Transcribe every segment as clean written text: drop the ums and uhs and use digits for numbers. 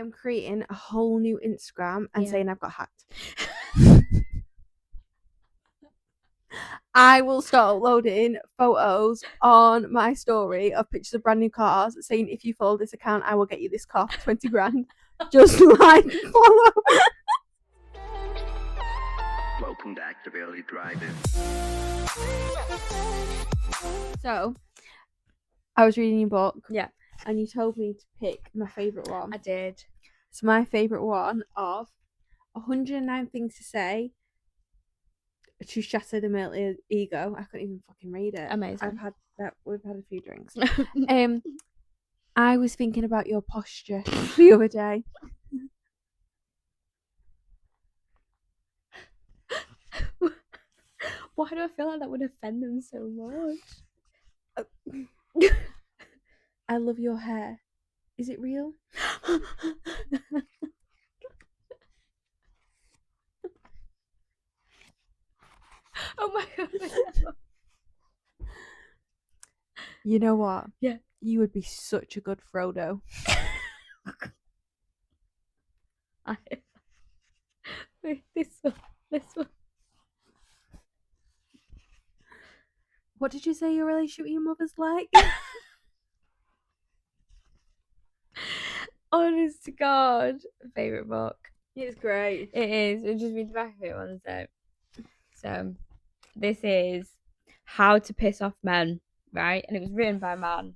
am creating a whole new Instagram and saying I've got hacked. I will start uploading photos on my story of pictures of brand new cars saying, if you follow this account, I will get you this car for 20 grand. Just like, follow. Welcome to Active Early Driving. So, I was reading your book. Yeah. And you told me to pick my favourite one. I did. So my favourite one of 109 Things to Say to Shatter the Male Ego. I couldn't even fucking read it. Amazing. We've had a few drinks. I was thinking about your posture the other day. Why do I feel like that would offend them so much? I love your hair. Is it real? Oh my god. You know what? Yeah. You would be such a good Frodo. This one. What did you say your relationship with your mother's like? Honest to God, favourite book. It's great. It is. We'll just read the back of it one sec. So, this is How to Piss Off Men, right? And it was written by a man.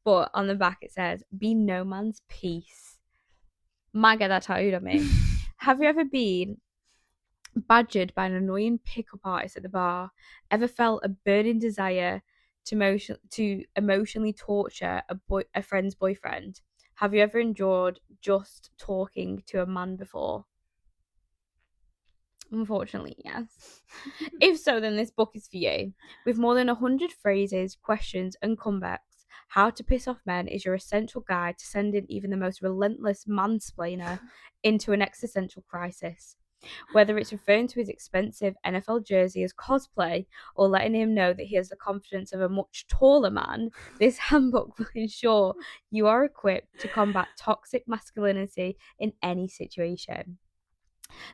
But on the back it says, be no man's peace. Might get that tattooed on me. Have you ever been badgered by an annoying pickup artist at the bar? Ever felt a burning desire to emotionally torture a friend's boyfriend? Have you ever endured just talking to a man before? Unfortunately, yes. If so, then this book is for you. With more than 100 phrases, questions, and comebacks, How to Piss Off Men is your essential guide to sending even the most relentless mansplainer into an existential crisis. Whether it's referring to his expensive NFL jersey as cosplay or letting him know that he has the confidence of a much taller man, this handbook will ensure you are equipped to combat toxic masculinity in any situation.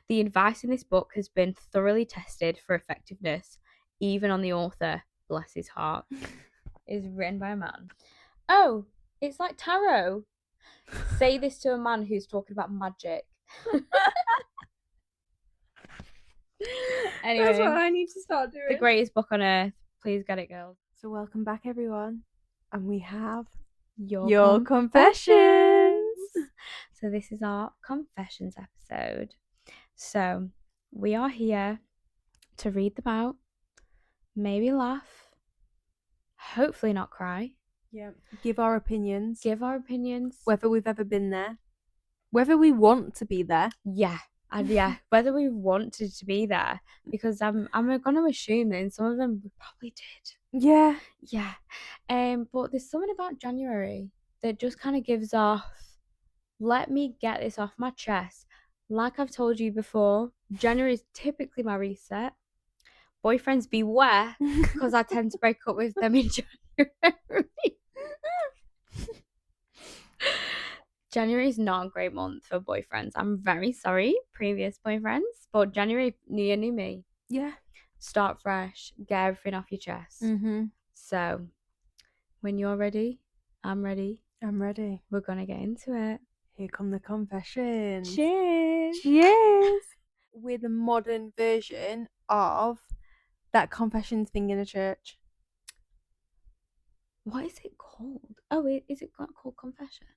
The advice in this book has been thoroughly tested for effectiveness, even on the author, bless his heart. It is written by a man. Oh, it's like tarot. Say this to a man who's talking about magic. Anyway, that's what I need to start doing. The greatest book on earth. Please get it, girls. So welcome back, everyone. And we have Your confessions. So this is our confessions episode. So we are here to read them out, maybe laugh, hopefully not cry. Yeah. Give our opinions. Whether we've ever been there. Whether we want to be there. Yeah. And yeah, whether we wanted to be there, because I'm going to assume that in some of them we probably did. Yeah. Yeah. But there's something about January that just kind of gives off, let me get this off my chest. Like I've told you before, January is typically my reset. Boyfriends beware, because I tend to break up with them in January. January is not a great month for boyfriends. I'm very sorry, previous boyfriends, but January, new year, new me. Yeah. Start fresh, get everything off your chest. Mm-hmm. So, when you're ready, I'm ready. I'm ready. We're going to get into it. Here come the confessions. Cheers. Cheers. We're the modern version of that confessions thing in a church. What is it called? Oh, is it called confession?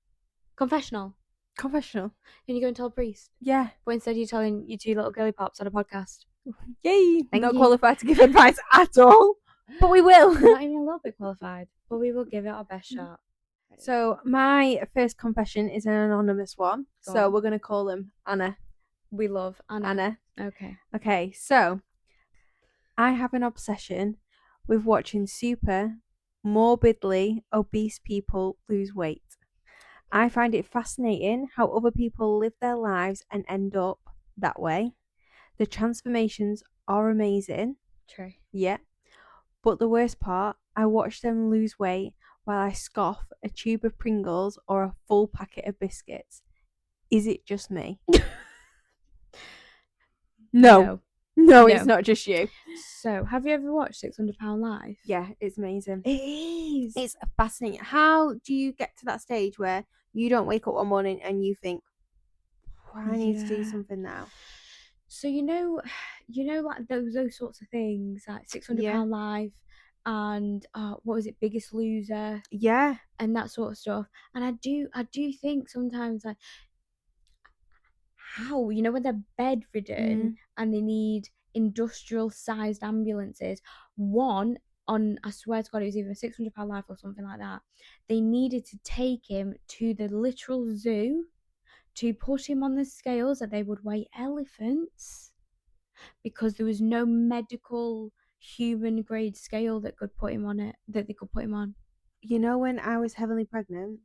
Confessional. Confessional. And you go and tell a priest. Yeah. But instead you're telling your two little girly pops on a podcast. Yay. Thank Not you. qualified to give advice at all. But we will. We're not even a little bit qualified. But we will give it our best shot. So my first confession is an anonymous one. Go so on. we're going to call him Anna. We love Anna. Okay. Okay, so I have an obsession with watching super morbidly obese people lose weight. I find it fascinating how other people live their lives and end up that way. The transformations are amazing. True. Yeah. But the worst part, I watch them lose weight while I scoff a tube of Pringles or a full packet of biscuits. Is it just me? No, it's not just you. So, have you ever watched £600 Life? Yeah, it's amazing. It is. It's fascinating. How do you get to that stage where you don't wake up one morning and you think, I need to do something now? So like those sorts of things, like £600 Life, and what was it, Biggest Loser, and that sort of stuff. And I do think sometimes, like, how, when they're bedridden and they need industrial sized ambulances, I swear to God, it was either £600 Life or something like that. They needed to take him to the literal zoo to put him on the scales that they would weigh elephants, because there was no medical human grade scale that could put him on it, that they could put him on. When I was heavily pregnant,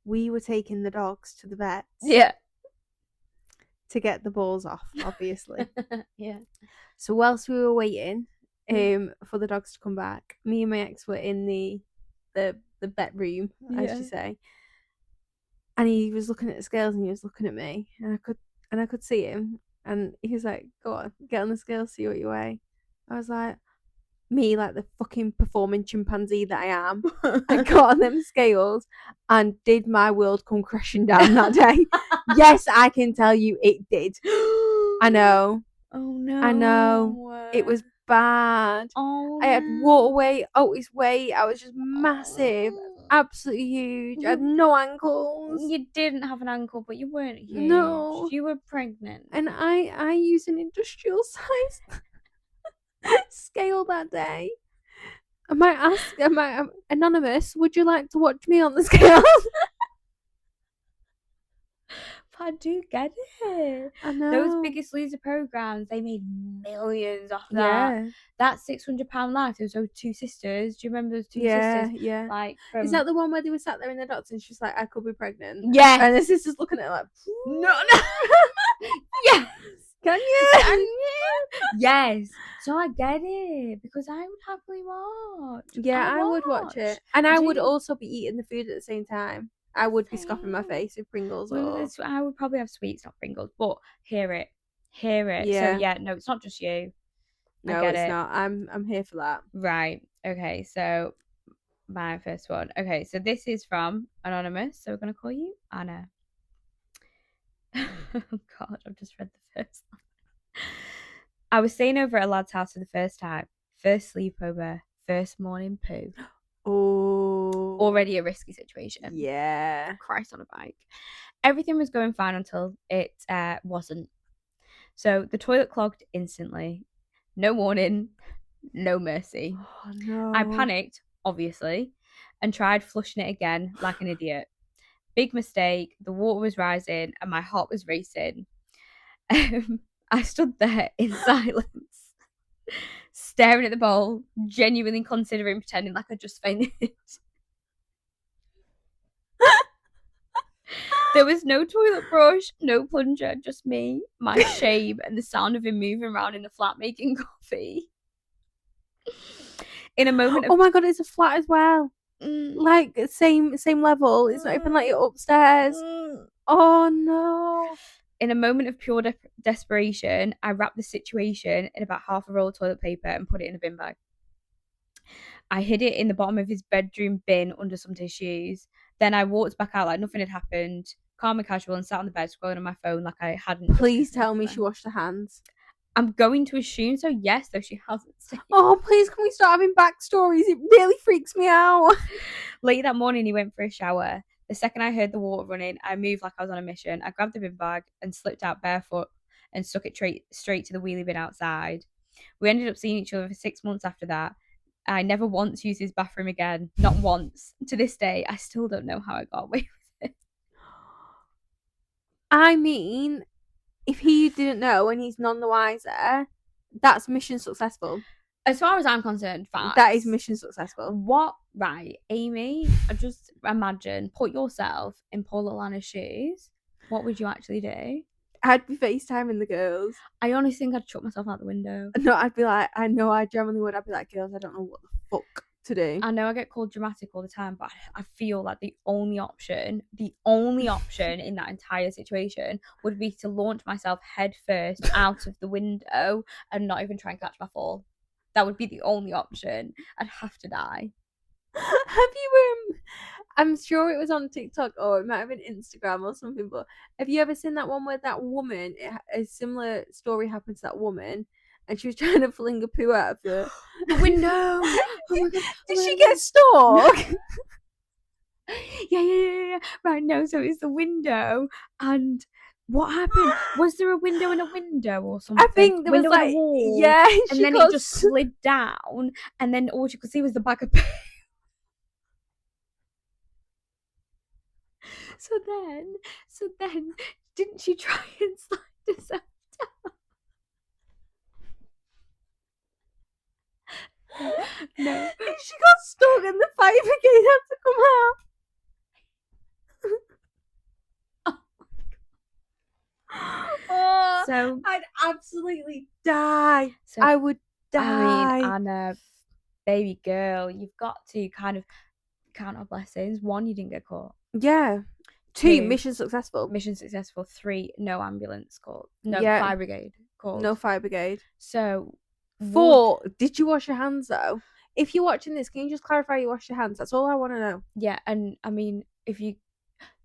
we were taking the dogs to the vets. Yeah. To get the balls off, obviously. Yeah. So whilst we were waiting for the dogs to come back, me and my ex were in the vet room, as you say. And he was looking at the scales and he was looking at me, and I could see him, and he was like, "Go on, get on the scale, see what you weigh." I was like, me, like the fucking performing chimpanzee that I am, I got on them scales, and did my world come crashing down that day? Yes, I can tell you it did. I know. Oh no. I know. It was bad. Oh, I had water weight, Otis weight. I was just massive, absolutely huge. I had no ankles. You didn't have an ankle, but you weren't huge. No. You were pregnant. And I used an industrial size scale that day. Am I anonymous? Would you like to watch me on the scale? I do get it. I know. Those Biggest Loser programs, they made millions off that. Yeah. That £600 Life, there was those two sisters. Do you remember those two sisters? Yeah. Like, is that the one where they were sat there in the doctor and she's like, I could be pregnant? Yes. And the sister's looking at her like, no. Yes. Can you? Yes. So I get it, because I would happily watch. Yeah, I would watch it. And I would also be eating the food at the same time. I would be scoffing my face with Pringles. I would probably have sweets, not Pringles, but hear it. Yeah. So yeah, no, it's not just you. No, it's not. I'm here for that. Right. Okay, so my first one. Okay, so this is from Anonymous, so we're gonna call you Anna. Oh God, I've just read the first one. I was staying over at a lad's house for the first time. First sleepover, first morning poo. Oh. Already a risky situation. Yeah. Christ on a bike. Everything was going fine until it wasn't. So the toilet clogged instantly. No warning, no mercy. Oh no. I panicked, obviously, and tried flushing it again like an idiot. Big mistake. The water was rising and my heart was racing. I stood there in silence, staring at the bowl, genuinely considering pretending like I just fainted. There was no toilet brush, no plunger, just me, my shame, and the sound of him moving around in the flat making coffee. In a moment of... Oh my God, it's a flat as well. Like, same level. It's not even like you're upstairs. Oh no. In a moment of pure desperation, I wrapped the situation in about half a roll of toilet paper and put it in a bin bag. I hid it in the bottom of his bedroom bin under some tissues. Then I walked back out like nothing had happened, calm and casual, and sat on the bed scrolling on my phone like I hadn't. Please tell me she washed her hands. I'm going to assume so, yes, though she hasn't. Oh, please, can we start having backstories? It really freaks me out. Late that morning, he went for a shower. The second I heard the water running, I moved like I was on a mission. I grabbed the bin bag and slipped out barefoot and stuck it straight to the wheelie bin outside. We ended up seeing each other for 6 months after that. I never once used his bathroom again. Not once. To this day, I still don't know how I got away with it. I mean, if he didn't know and he's none the wiser, that's mission successful. As far as I'm concerned, facts. That is mission successful. What? Right, Amy, just imagine, put yourself in Paul Alana's shoes. What would you actually do? I'd be FaceTiming the girls. I honestly think I'd chuck myself out the window. No, I'd be like, I know I genuinely would. I'd be like, girls, I don't know what the fuck to do. I know I get called dramatic all the time, but I feel like the only option in that entire situation would be to launch myself head first out of the window and not even try and catch my fall. That would be the only option. I'd have to die. Have you I'm sure it was on TikTok or it might have been Instagram or something, but have you ever seen that one where that woman, a similar story happened to that woman, and she was trying to fling a poo out of the window? Oh my god! Did she get stuck? Yeah. Right, no, so it's the window, and what happened? Was there a window in a window or something? I think there window was in a wall. yeah, and then it just slid down, and then all you could see was the bag of poo. So then, didn't she try and slide herself down? No. She got stuck and the fire brigade had to come out. So I'd absolutely die. So, I would die. I mean, Anna, baby girl, you've got to kind of count our blessings. 1, you didn't get caught. Yeah. 2, 2, mission successful. 3, no ambulance called. No, Yeah. fire brigade called. No fire brigade. So 4, did you wash your hands though? If you're watching this, can you just clarify you washed your hands? That's all I want to know. Yeah, and I mean, if you,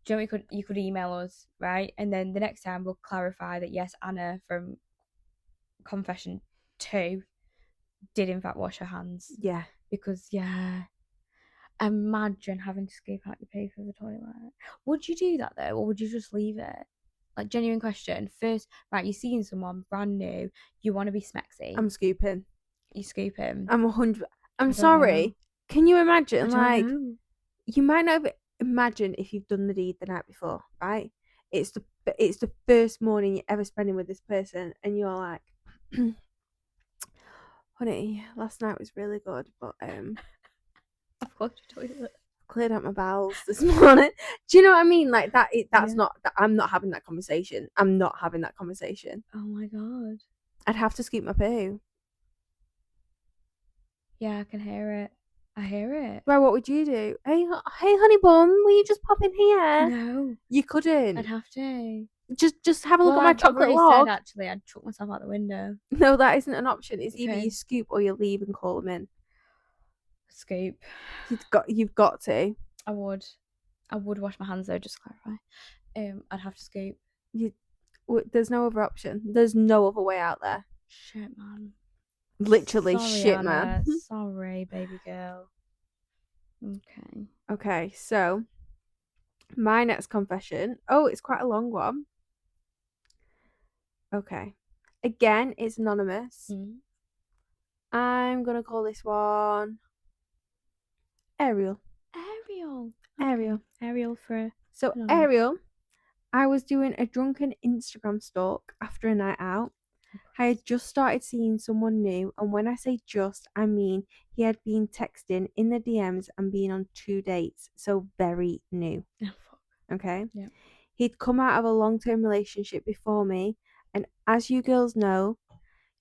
do you know, you could email us, right? And then the next time we'll clarify that yes, Anna from Confession 2 did in fact wash her hands. Yeah. Because yeah, imagine having to scoop out your poo for the toilet. Would you do that though, or would you just leave it? Like, genuine question. First, right, you're seeing someone brand new, you want to be smexy. I'm scooping. You scoop him. I'm 100. I'm sorry. Know. Can you imagine? Like, know. You might not imagine if you've done the deed the night before, right? It's the first morning you're ever spending with this person, and you're like, honey, last night was really good, but I've got to toilet. Cleared out my bowels this morning. Do you know what I mean? Like that. That's Yeah. not. I'm not having that conversation. I'm not having that conversation. Oh my god. I'd have to scoop my poo. Yeah, I can hear it. I hear it. Right, what would you do? Hey, honey bun, will you just pop in here? No, You couldn't. I'd have to. Just have a look at my chocolate already log. said, actually, I'd chuck myself out the window. No, that isn't an option. It's either Okay. you scoop or you leave and call them in. Scoop. You've got to. I would wash my hands though, just to clarify. I'd have to scoop. There's no other option. There's no other way out there. Shit, man. Literally, Sorry, shit, Anna. man. Sorry, baby girl. Okay. Okay, so my next confession. Oh, it's quite a long one. Okay. Again, it's anonymous. I'm gonna call this one Ariel. Ariel for. So anonymous. Ariel, I was doing a drunken Instagram stalk after a night out. I had just started seeing someone new, and when I say just, I mean he had been texting in the DMs and been on 2 dates, so very new. Oh, fuck. Okay? Yeah. He'd come out of a long-term relationship before me, and as you girls know,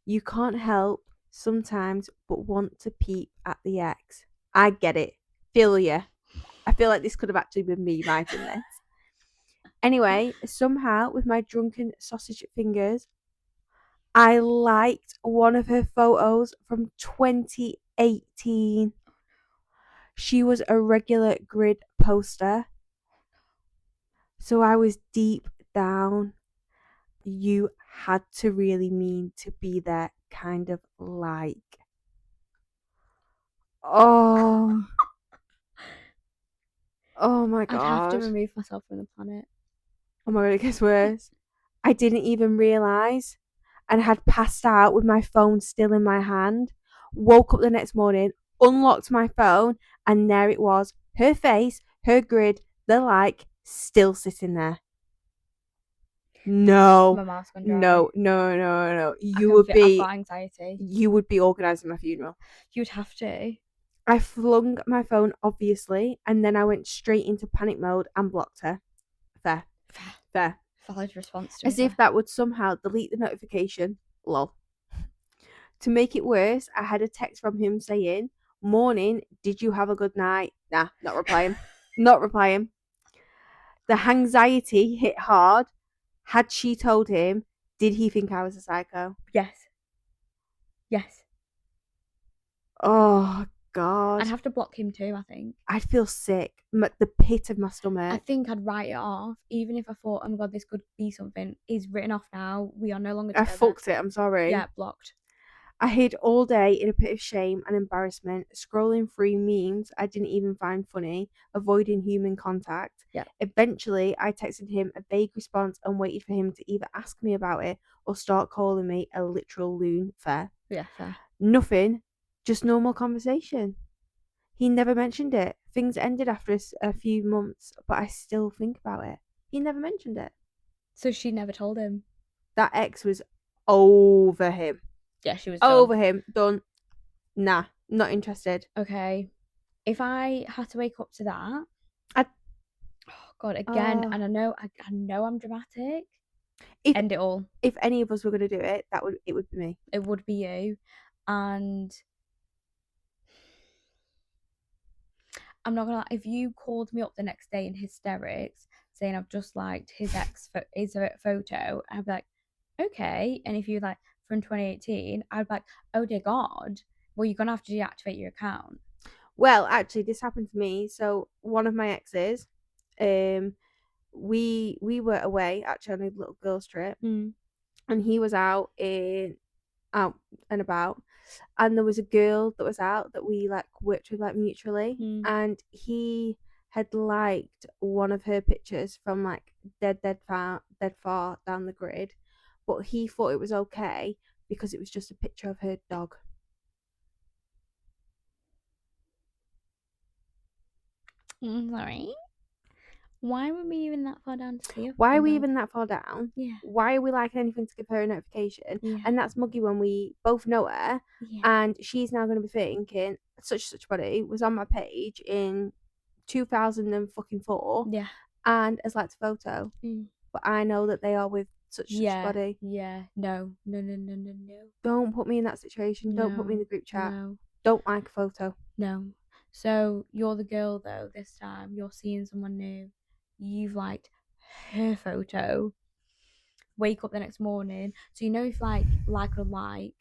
you can't help sometimes but want to peep at the ex. I get it. Feel ya. I feel like this could have actually been me writing this. Anyway, somehow, with my drunken sausage fingers, I liked one of her photos from 2018. She was a regular grid poster. So I was deep down. You had to really mean to be there, kind of like. Oh. Oh my god. I'd have to remove myself from the planet. Oh my god, it gets worse. I didn't even realise and had passed out with my phone still in my hand. Woke up the next morning, unlocked my phone, and there it was. Her face, her grid, the like, still sitting there. No. My mouth's gone dry. No. I've got anxiety. You would be organising my funeral. You'd have to. I flung my phone, obviously, and then I went straight into panic mode and blocked her. Fair. Valid response to As if that would somehow delete the notification. Lol. To make it worse, I had a text from him saying, Morning, did you have a good night? Nah, not replying. Not replying. The anxiety hit hard. Had she told him, did he think I was a psycho? Yes. Yes. Oh, God. I'd have to block him too, I think. I'd feel sick. The pit of my I stomach. think I'd write it off, even if I thought, oh my god, this could be something. He's written off now. We are no longer I together. fucked it. I'm sorry. Yeah, blocked. I hid all day in a pit of shame and embarrassment, scrolling through memes I didn't even find funny, avoiding human contact. Yeah. Eventually, I texted him a vague response and waited for him to either ask me about it or start calling me a literal loon. Fair. Yeah, fair. Nothing, just normal conversation. He never mentioned it. Things ended after a few months, but I still think about it. He never mentioned it. So she never told him. That ex was over him. Yeah, she was over him. Done. Nah, not interested. Okay. If I had to wake up to that, I'd- oh god, again, Oh. and I know I'm dramatic. If- End it all. If any of us were going to do it, it would be me. It would be you, and I'm not gonna lie, if you called me up the next day in hysterics saying I've just liked his photo, I'd be like, okay. And if you like from 2018, I'd be like, oh dear god, well you're gonna have to deactivate your account. Well, actually, this happened to me. So one of my exes, we were away actually on a little girls' trip, and he was out and about, and there was a girl that was out that we like worked with like mutually, and he had liked one of her pictures from like dead far down the grid, but he thought it was okay because it was just a picture of her dog. Sorry. Why were we even that far down to see her? Why are we even that far down? Yeah. Why are we liking anything to give her a notification? Yeah. And that's muggy when we both know her, and she's now going to be thinking such body was on my page in 2004, and has liked a photo, but I know that they are with such body. Yeah. No. Don't put me in that situation. Don't put me in the group chat. No. Don't like a photo. No. So you're the girl though. This time you're seeing someone new. You've liked her photo. Wake up the next morning. So you know if like or unlike,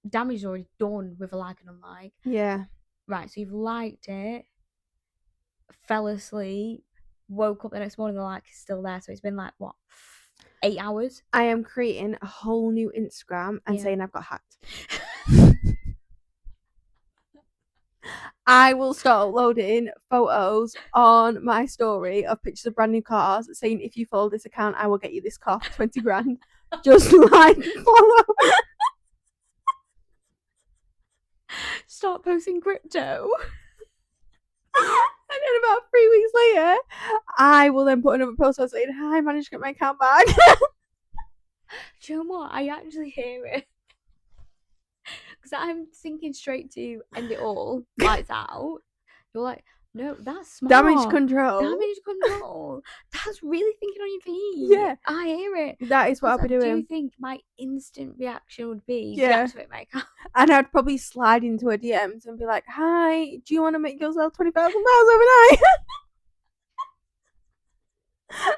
damage is already done with a like and unlike. Yeah. Right. So you've liked it. Fell asleep. Woke up the next morning. The like is still there. So it's been like what, 8 hours. I am creating a whole new Instagram and saying I've got hacked. I will start uploading photos on my story of pictures of brand new cars saying if you follow this account I will get you this car for 20 grand. Just like follow. Start posting crypto. And then about 3 weeks later I will then put another post out saying hi, I managed to get my account back. Do you know what? I actually hear it. Because I'm thinking straight to end it all, lights out. You're like, no, that's smart. Damage control. That's really thinking on your feet. Yeah. I hear it. That is what I'll be doing. Do you think my instant reaction would be deactivate my account? And I'd probably slide into her DMs and be like, hi, do you want to make yourself £20,000 overnight?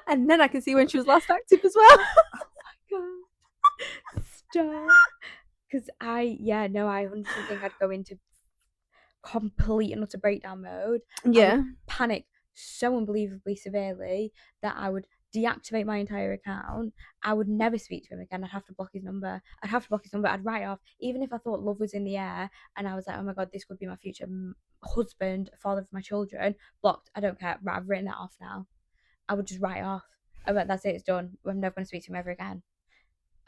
And then I can see when she was last active as well. Oh my god. Stop. Because I 100% think I'd go into complete and utter breakdown mode. Yeah. I would panic so unbelievably severely that I would deactivate my entire account. I would never speak to him again. I'd have to block his number. I'd write off. Even if I thought love was in the air and I was like, oh my god, this could be my future husband, father of my children. Blocked. I don't care. Right, I've written that off now. I would just write off. I bet that's it. It's done. I'm never going to speak to him ever again.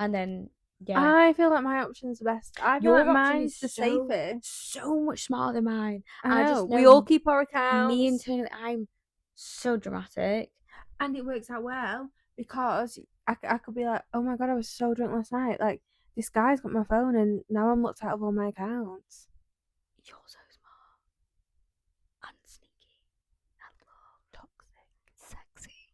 And then I feel like my option's the best. I feel like mine's the safest. So much smarter than mine. I know. We all keep our accounts. Me internally, I'm so dramatic. And it works out well because I could be like, oh my god, I was so drunk last night. Like, this guy's got my phone and now I'm locked out of all my accounts. You're so smart. And sneaky. And toxic. Sexy.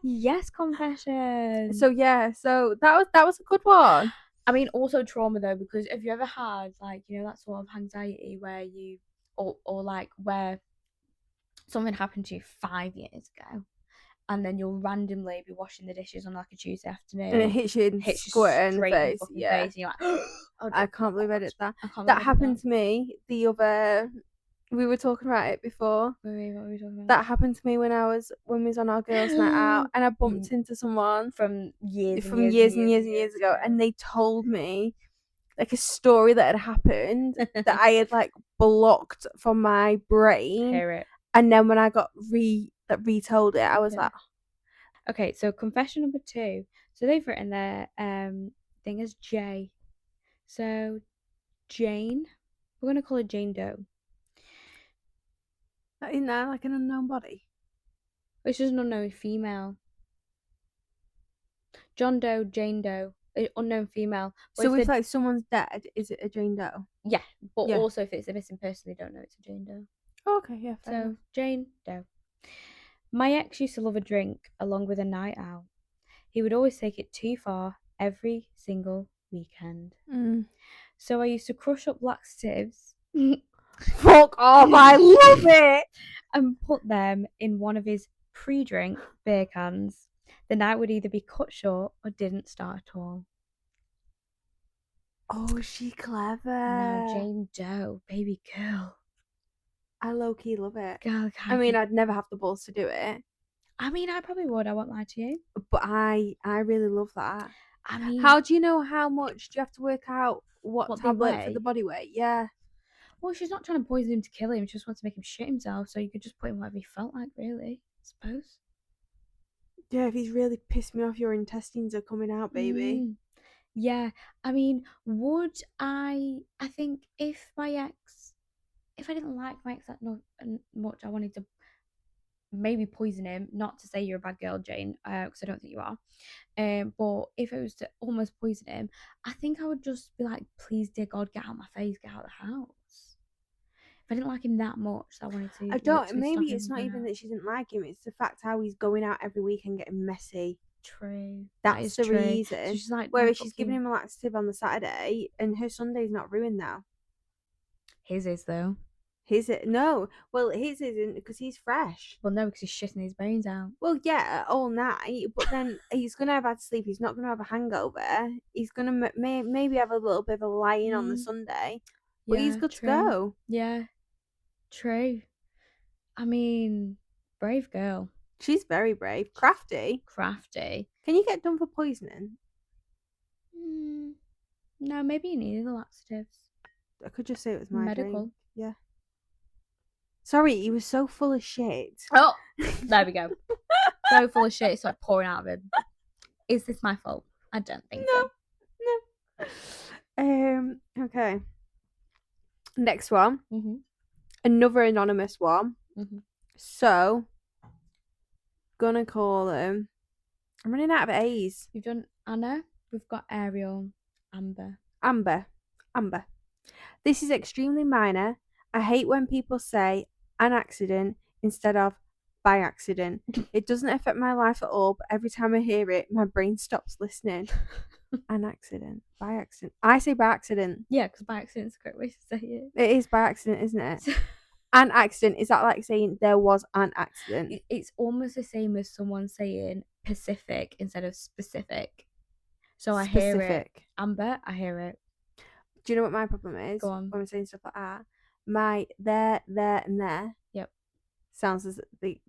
Yes, confession. So that was a good one. I mean, also trauma though, because have you ever had like, you know, that sort of anxiety where you, or like where something happened to you 5 years ago, and then you'll randomly be washing the dishes on like a Tuesday And it afternoon, hits you in hits you square in the straight in the face. fucking Yeah. face, and you're like, oh, I dear can't believe I God, did that. I can't believe That I did happened that. to me the other. We were talking about it before. What were we talking about? That happened to me when we was on our girls' night out, and I bumped into someone from years from and years and years ago, and they told me like a story that had happened that I had like blocked from my brain. Hear it. And then when I got retold it, I was Yeah. like, okay, so confession number 2. So they've written their thing as J. So Jane, we're gonna call her Jane Doe. isn't that like an unknown body? It's just an unknown female. John Doe, Jane Doe, unknown female. But So if like someone's dead, is it a Jane Doe? yeah, but Yeah. also if it's a missing person, they don't know it's a Jane Doe. Oh, okay, yeah. Fair So enough. Jane Doe. My ex used to love a drink along with a night out. He would always take it too far every single weekend. So I used to crush up laxatives. Fuck off! I love it. And put them in one of his pre-drink beer cans. The night would either be cut short or didn't start at all. Oh, she clever. Now Jane Doe, baby girl. I low-key love it. Girl, I mean, I'd never have the balls to do it. I mean, I probably would. I won't lie to you. But I really love that. I mean, how do you know how much do you have to work out what What they tablet for weigh? the body weight? Yeah. Well, she's not trying to poison him to kill him. She just wants to make him shit himself. So you could just put him whatever he felt like, really. I suppose. Yeah, if he's really pissed me off, your intestines are coming out, baby. Yeah, I mean, would I think if I didn't like my ex that much, I wanted to maybe poison him. Not to say you're a bad girl, Jane, because I don't think you are. But if it was to almost poison him, I think I would just be like, please, dear God, get out of my face, get out of the house. If I didn't like him that much, I wanted to. I don't. literally Maybe stop him it's from not going even out. that she didn't like him. It's the fact how he's going out every week and getting messy. True. That's the true. reason. So she's like, whereas fuck she's giving you. him a laxative on the Saturday, and her Sunday's not ruined now. His is though. His no. Well, his isn't because he's fresh. Well, no, because he's shitting his brains out. Well, yeah, all night, but then he's gonna have had sleep. He's not gonna have a hangover. He's gonna maybe have a little bit of a lie-in on the Sunday, but he's good to go. Yeah, true. I mean, brave girl. She's very brave, crafty. Crafty. Can you get done for poisoning? No, maybe you needed the laxatives. I could just say it was my medical. drink. Yeah. Sorry, he was so full of shit. Oh, there we go. So full of shit, it's like pouring out of him. Is this my fault? I don't think so. No. Okay. Next one. Another anonymous one. So, gonna call them. I'm running out of A's. You've done Anna. We've got Ariel. Amber. Amber. This is extremely minor. I hate when people say an accident instead of by accident. It doesn't affect my life at all, but every time I hear it, my brain stops listening. An accident. By accident. I say by accident. Yeah, because by accident is the correct way to say it. It is by accident, isn't it? An accident. Is that like saying there was an accident? It's almost the same as someone saying Pacific instead of specific. So I hear it. Amber, I hear it. Do you know what my problem is? Go on. When I'm saying stuff like that, my there, and there. Yep. Sounds as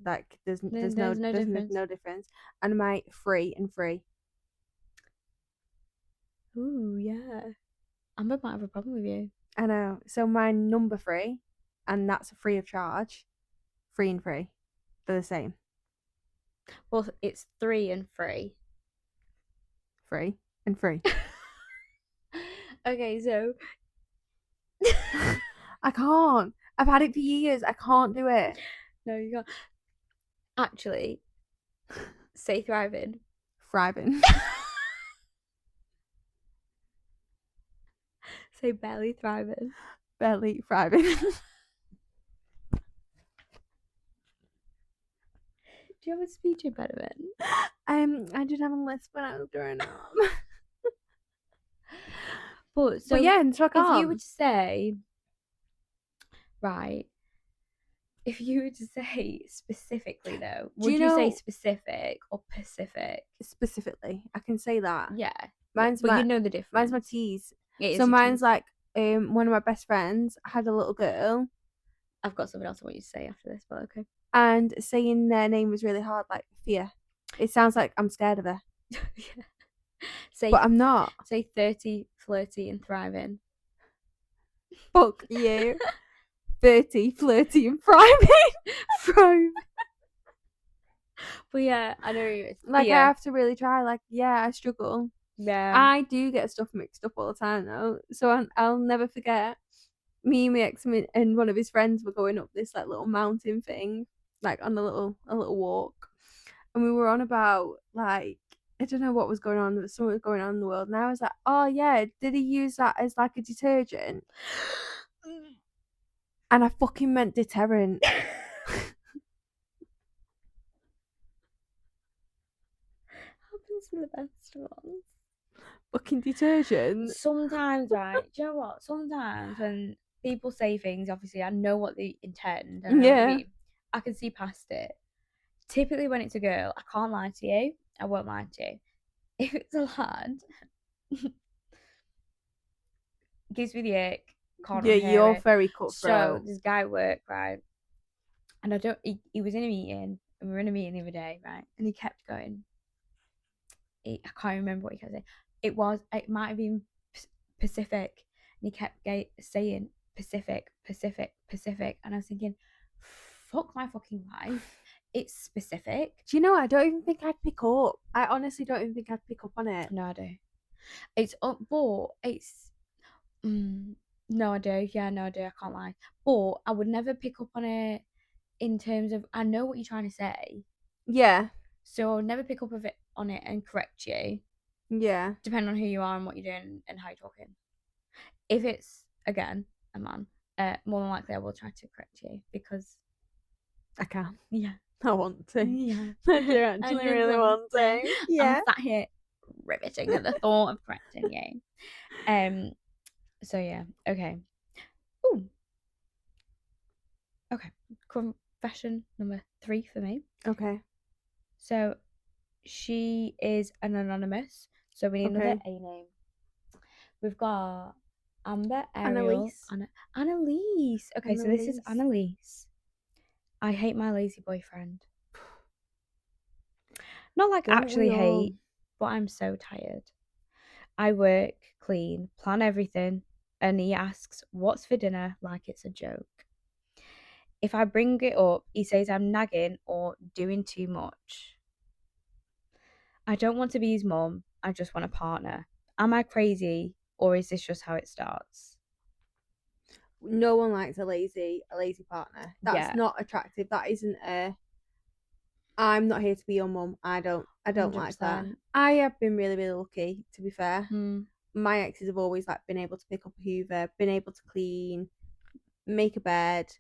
like there's no difference. And my free and free. Ooh, yeah. Amber might have a problem with you. I know. So my number 3, and that's free of charge. Free and free. They're the same. Well, it's 3 and 3. Free and free. Okay, so I can't. I've had it for years. I can't do it. No, you can't. Actually, say thriving. Thriving. Say barely thriving. Barely thriving. Do you have a speech impediment? I did have a lisp when I was growing up. But so But yeah, and so I can't. if you were to say, right, if you were to say specifically though, Do would you you say know- specific or Pacific? Specifically, I can say that. Yeah. Mine's but my you know the difference. mine's my T's. It is So your mine's T's. like one of my best friends had a little girl, I've got something else I want you to say after this, but okay. and saying their name was really hard, like fear. It sounds like I'm scared of her, Yeah. Say, but I'm not. say 30, flirty, and thriving. Fuck you. 30, flirty, and thriving. Thrive. But yeah, I know it's Like fear. I have to really try. Like yeah, I struggle. Yeah. I do get stuff mixed up all the time though, so I'll never forget. Me and my ex and one of his friends were going up this like little mountain thing, like on a little walk, and we were on about like I don't know what was going on. There was something going on in the world, and I was like, oh yeah, did he use that as like a detergent? And I fucking meant deterrent. Happens to the best of us. Fucking detergent. Sometimes, right? Do you know what? Sometimes when people say things, obviously I know what they intend. And I know what I Yeah. mean. I can see past it. Typically, when it's a girl, I can't lie to you. I won't lie to you. If it's a lad, gives me the ick. Can't Yeah, unhear you're it. very So cutthroat. this guy at work, right? And I don't. He was in a meeting, and we were in a meeting the other day, right? And he kept going. I can't remember what he kept saying. It might have been Pacific, and he kept saying Pacific, Pacific, Pacific, and I was thinking, fuck my fucking life. It's specific. Do you know? I don't even think I'd pick up. I honestly don't even think I'd pick up on it. No, I do. It's but it's no, I do. Yeah, no, I do. I can't lie. But I would never pick up on it in terms of I know what you're trying to say, Yeah, so I would never pick up on it and correct you, yeah. depending on who you are and what you're doing and how you're talking. If it's again a man, more than likely I will try to correct you because I can. yeah, I want to. yeah, I do actually just really want to. Yeah. I'm sat here riveting at the thought of correcting you. So yeah, okay. Ooh. Okay. Confession number 3 for me. Okay. So she is an anonymous. So we need another Okay. A name. We've got Amber, Ariel, Annalise. Okay, so this is Annalise. I hate my lazy boyfriend. Not like Don't actually we all? hate, but I'm so tired. I work, clean, plan everything, and he asks, what's for dinner, like it's a joke. If I bring it up, he says I'm nagging or doing too much. I don't want to be his mum, I just want a partner. Am I crazy, or is this just how it starts? No one likes a lazy partner. That's Yeah. not attractive. That isn't a. I'm not here to be your mum. I don't like that. 100%. I have been really, really lucky, to be fair. Mm. My exes have always like been able to pick up a Hoover, been able to clean, make a bed.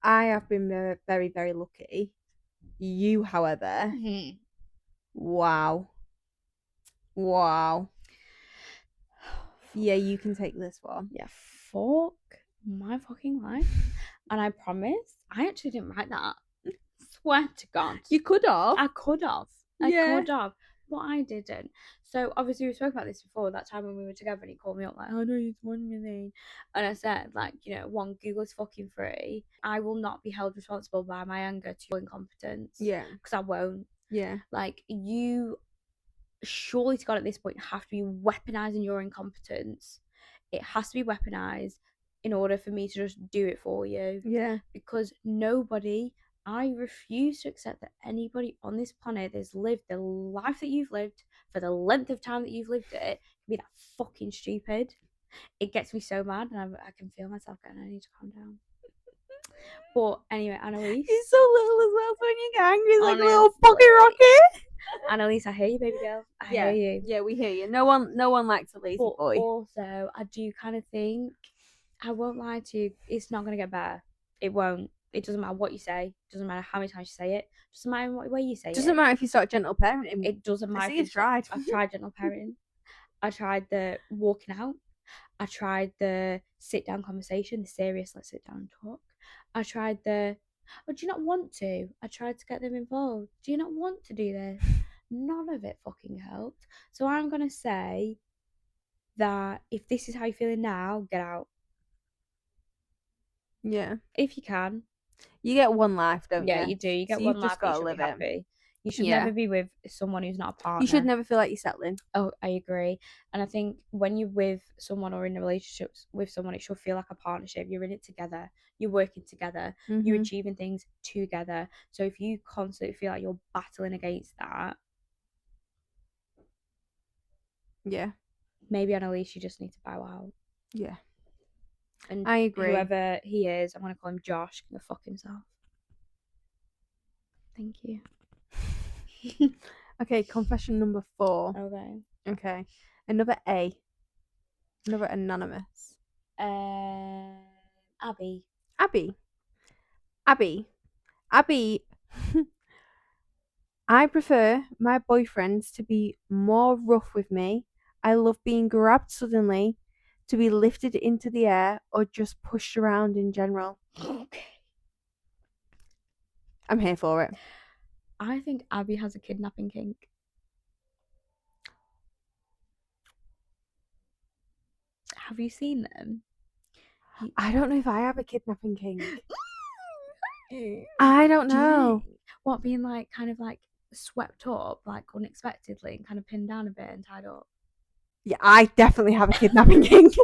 I have been very, very, very lucky. You, however, wow. Yeah, you can take this one. Yeah, fuck my fucking life. And I promise, I actually didn't write that. Swear to God. You could have. I could have. Yeah. But I didn't. So obviously we spoke about this before, that time when we were together and he called me up like, oh no, it's 1 million. And I said, like, you know, one, Google is fucking free. I will not be held responsible by my anger to your incompetence. Yeah. Because I won't. Yeah. Like, you surely to God at this point have to be weaponizing your incompetence. It has to be weaponized in order for me to just do it for you. Yeah. Because I refuse to accept that anybody on this planet that's lived the life that you've lived for the length of time that you've lived it can be that fucking stupid. It gets me so mad, and I can feel myself going, I need to calm down. But anyway, Annalise. He's so little as well, so when you get angry, he's like a Honestly. little fucking rocket. Annalise, I hear you, baby girl. I hear you. Yeah, we hear you. No one likes a lazy But boy. also, I do kind of think, I won't lie to you, it's not going to get better. It won't. It doesn't matter what you say. It doesn't matter how many times you say it. It doesn't matter what way you say it. Doesn't matter if you start gentle parenting. It doesn't matter. You've tried. I've tried gentle parenting. I tried the walking out. I tried the sit down conversation, the serious, let's sit down and talk. I tried the, oh, do you not want to? I tried to get them involved. Do you not want to do this? None of it fucking helped. So I'm going to say that if this is how you're feeling now, get out. Yeah. If you can. You get one life, don't you? Yeah, you do. You get So one you've life, just but you got to should be live it. happy. You should Yeah. never be with someone who's not a partner. You should never feel like you're settling. Oh, I agree. And I think when you're with someone or in a relationship with someone, it should feel like a partnership. You're in it together. You're working together. You're Mhm. achieving things together. So if you constantly feel like you're battling against that, Yeah. maybe on a leash you just need to bow out. Yeah. And I agree. whoever he is, I'm going to call him Josh, can go fuck himself. Thank you. Okay, confession number 4. Okay. Okay. Another A. Another anonymous. Abby. Abby. I prefer my boyfriends to be more rough with me. I love being grabbed suddenly, to be lifted into the air, or just pushed around in general. Okay. I'm here for it. I think Abby has a kidnapping kink. Have you seen them? I don't know if I have a kidnapping kink. I don't Do you know. think? What, being like kind of like swept up like unexpectedly and kind of pinned down a bit and tied up? Yeah, I definitely have a kidnapping kink.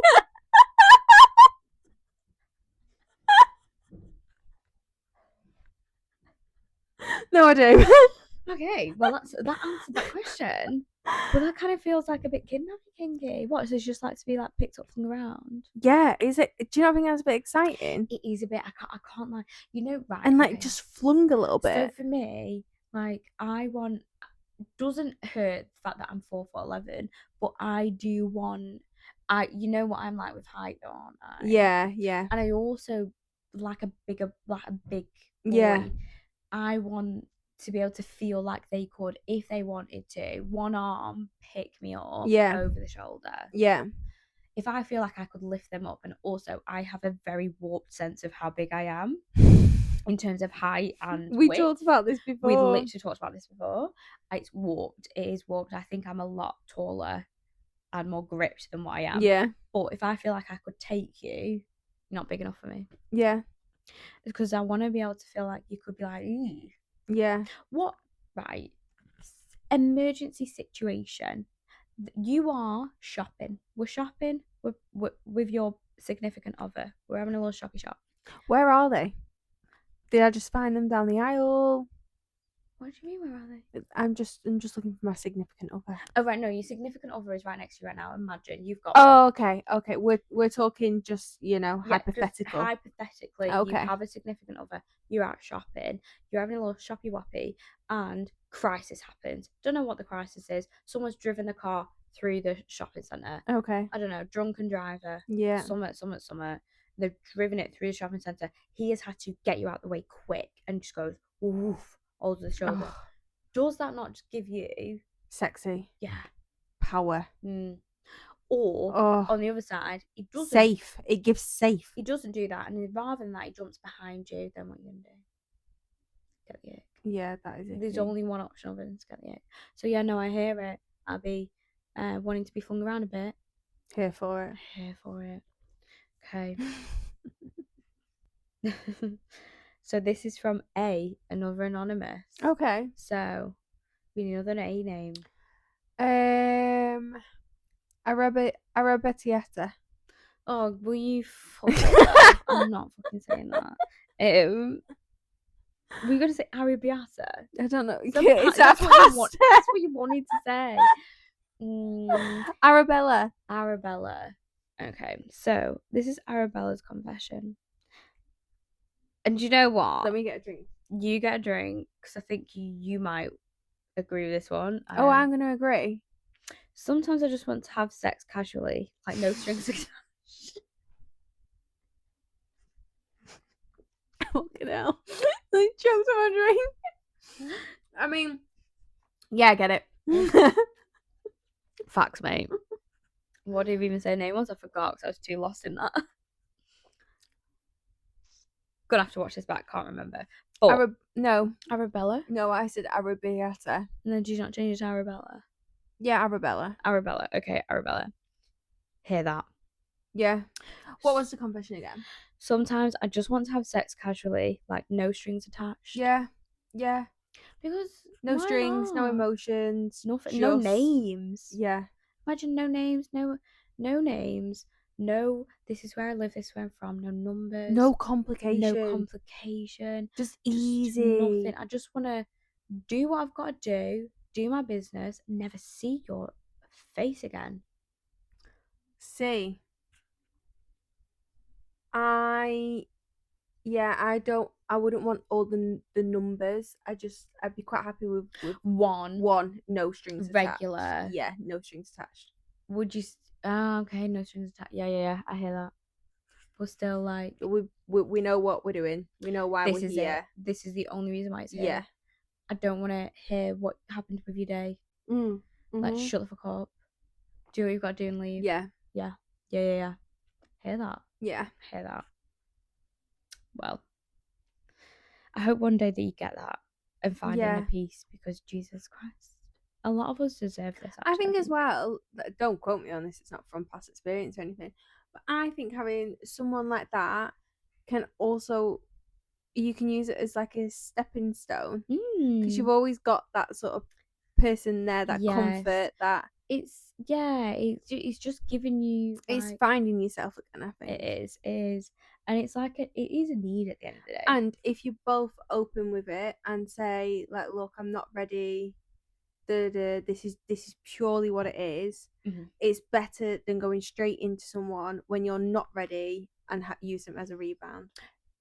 No, I do. Okay, well that answered that question. But that kind of feels like a bit kidnapping kinky. What, so it's just like to be like picked up from the ground? Yeah, is it? Do you not think that's a bit exciting? It is a bit. I can't like, you know, right? And like okay. just flung a little So bit. for me, like I want, doesn't hurt the fact that I'm 4'11", but I do want, you know what I'm like with height, don't I? Yeah, yeah, And I also like a big boy. yeah, I want to be able to feel like they could, if they wanted to, one arm pick me up yeah, over the shoulder. yeah. If I feel like I could lift them up, and also I have a very warped sense of how big I am in terms of height and We width. talked about this before. We literally talked about this before. It's warped. It is warped. I think I'm a lot taller and more gripped than what I am. Yeah, But if I feel like I could take you, you're not big enough for me. yeah, Because I want to be able to feel like you could be like, ooh. yeah. What, right? Emergency situation. You are shopping. We're shopping with your significant other. We're having a little shoppy shop. Where are they? Did I just find them down the aisle? What do you mean, where are they? I'm just looking for my significant other. Oh, right, no, your significant other is right next to you right now. Imagine you've got Oh, one. okay. We're talking just, Yeah, hypothetical. just hypothetically, Okay. you have a significant other, you're out shopping, you're having a little shoppy woppy, and crisis happens. Don't know what the crisis is. Someone's driven the car through the shopping centre. Okay. I don't know, drunken driver. Yeah. Summer. They've driven it through the shopping centre. He has had to get you out the way quick and just goes, woof, over the shoulder. Oh, Does that not just give you, sexy. yeah, Power. Or Oh, on the other side, he doesn't. safe. It gives safe. He doesn't do that, and rather than that, he jumps behind you. Then what are you gonna do? Get the ick. Yeah, that is it. There's only one option other than to get the ick. So yeah, no, I hear it. I'll be wanting to be flung around a bit. Here for it. Here for it. Okay. So this is from another anonymous. Okay. So we need another A name. Arabettietta. Oh, will you fuck off? I'm not fucking saying that. We're gonna say Arabiata. I don't know. That's what you wanted to say. Arabella. Arabella. Okay, so this is Arabella's confession. And you know what? Let me get a drink. You get a drink, because I think you might agree with this one. Oh, I'm going to agree. Sometimes I just want to have sex casually, like no strings attached. Fucking hell. I choked on my drink. I mean, yeah, I get it. Facts, mate. What did we even say her name was? I forgot because I was too lost in that. Gonna have to watch this back. Can't remember. But No, Arabella. no, I said Arabiata. And then did you not change it to Arabella? Yeah, Arabella. Arabella. Okay, Arabella. Hear that. Yeah. What was the confession again? Sometimes I just want to have sex casually, like no strings attached. Yeah. Yeah. Because No why strings, no not? emotions. Nothing. No just- names. Yeah. Imagine no names, no names, no this is where I live, this is where I'm from, no numbers. No complication. No complication. Just easy. Nothing. I just want to do what I've got to do my business, never see your face again. See. I wouldn't want all the numbers. I'd be quite happy with one no strings regular attached. Yeah, no strings attached. Would you okay, no strings attached. Yeah, I hear that. But still, like, we know what we're doing. We know why we're here. This is the only reason why it's here. Yeah. I don't want to hear what happened with your day. Like, shut the fuck up. Do what you've got to do and leave. Yeah. Hear that? Yeah. Hear that? Well, I hope one day that you get that and find inner peace, because Jesus Christ, a lot of us deserve this. Actually, I think as well, don't quote me on this, it's not from past experience or anything, but I think having someone like that can also, you can use it as like a stepping stone, because you've always got that sort of person there, that comfort, that it's just giving you, it's finding yourself again. I think it is, and it's like it is a need at the end of the day. And if you're both open with it and say, like, look, I'm not ready, this is purely what it is, it's better than going straight into someone when you're not ready and use them as a rebound.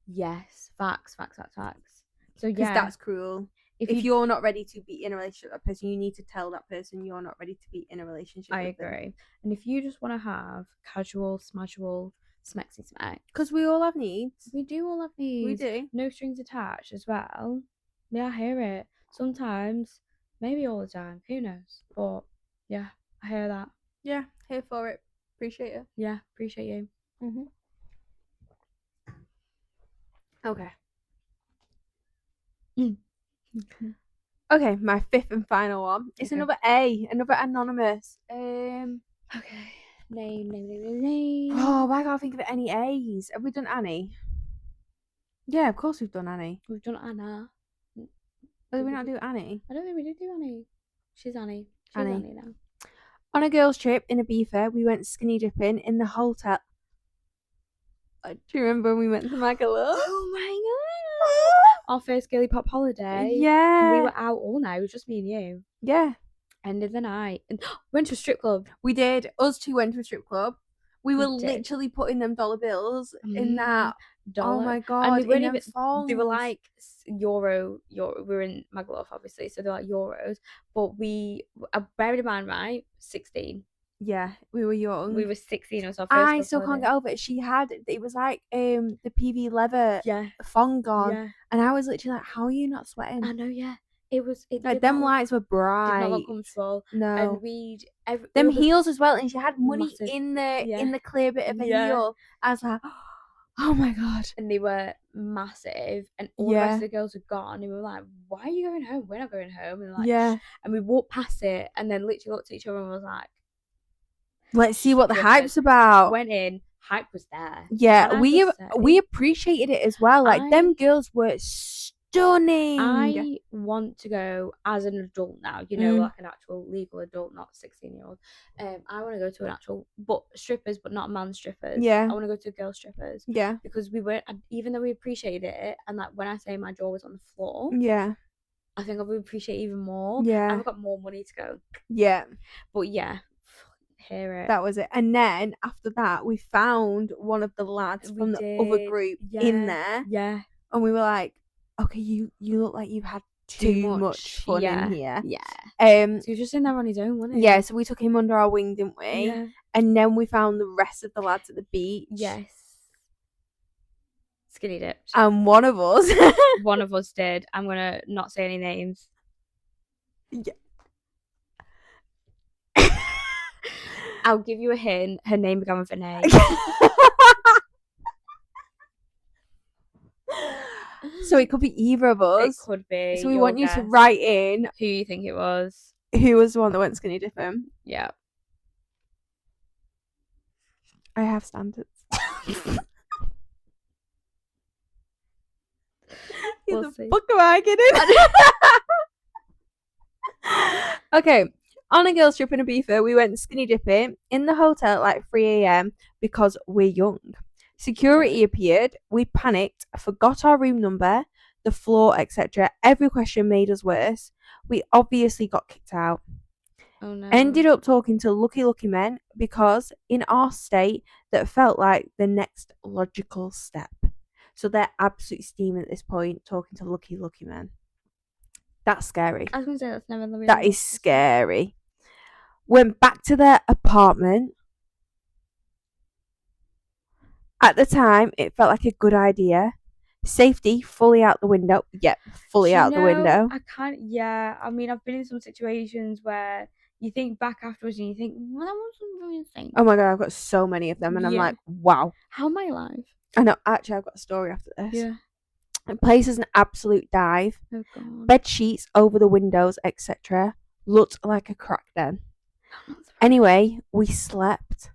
Yes, facts. So because that's cruel. If you're not ready to be in a relationship with that person, you need to tell that person you're not ready to be in a relationship with them. I agree. And if you just want to have casual, smashable, smexy smack, because we all have needs. We do all have needs. We do. No strings attached as well. Yeah, I hear it. Sometimes, maybe all the time. Who knows? But yeah, I hear that. Yeah, here for it. Appreciate it. Yeah, appreciate you. Okay. Okay, my fifth and final one. It's another anonymous. Okay. Name. Oh, I can't think of any A's. Have we done Annie? Yeah, of course we've done Annie. We've done Anna. Did we not do Annie? I don't think we did do Annie. She's Annie. She's Annie now. On a girls' trip in Ibiza, we went skinny dipping in the hotel. Do you remember when we went to Magaluf? Oh my god! Our first girly pop holiday. Yeah. We were out all night. It was just me and you. Yeah. End of the night. And went to a strip club. We did. Us two went to a strip club. We were literally putting them dollar bills in that. Dollar. Oh my god! And they weren't even. They were like euro. We were in Magaluf, obviously, so they're like euros. But bearing in mind, right, 16. Yeah, we were young. We were 16. It was our first. I still can't get over it. She had, it was like the PV leather thong on, and I was literally like, "How are you not sweating?" I know, yeah. It like them lights were bright. Did not look comfortable. No, and them heels as well, and she had money in the clear bit of a heel. I was like, oh my god! And they were massive, and all the rest of the girls were gone. And we were like, "Why are you going home? We're not going home." And like, and we walked past it, and then literally looked at each other and was like, "Let's see what the hype's about." Went in, hype was there. Yeah, we appreciated it as well. Like them girls were stunning. I want to go as an adult now, like an actual legal adult, not 16-year-old. I want to go to an actual strippers, but not man strippers. Yeah, I want to go to girl strippers. Yeah, because we weren't, even though we appreciated it, and like when I say my jaw was on the floor. Yeah, I think I would appreciate it even more. Yeah, I've got more money to go. Yeah, but yeah. Hear it. That was it. And then after that, we found one of the lads from the other group in there. Yeah. And we were like, okay, you look like you've had too much fun in here. Yeah. So he was just in there on his own, wasn't he? Yeah, so we took him under our wing, didn't we? Yeah. And then we found the rest of the lads at the beach. Yes. Skinny dipped. And one of us did. I'm gonna not say any names. Yeah. I'll give you a hint. Her name began with an A. So it could be either of It us. could be. So we your want you to guess. write in Who you think it was. who was the one that went skinny dipping. Yeah. I have standards. We'll the see. fuck am I kidding? Okay. On a girls' trip in Ibiza, we went skinny dipping in the hotel at like 3 a.m. because we're young. Security appeared. We panicked, forgot our room number, the floor, etc. Every question made us worse. We obviously got kicked out. Oh no. Ended up talking to lucky men because in our state that felt like the next logical step. So they're absolutely steaming at this point, talking to lucky men. That's scary. I was going to say that's never the real That is scary. Went back to their apartment. At the time, it felt like a good idea. Safety fully out the window. Yep, fully out the window. I mean, I've been in some situations where you think back afterwards and you think, well, that wasn't really insane. Oh my God, I've got so many of them and I'm like, wow. How am I alive? I know, actually, I've got a story after this. Yeah. The place is an absolute dive. Oh God. Bed sheets over the windows, etc. Looked like a crack den. Anyway, we slept.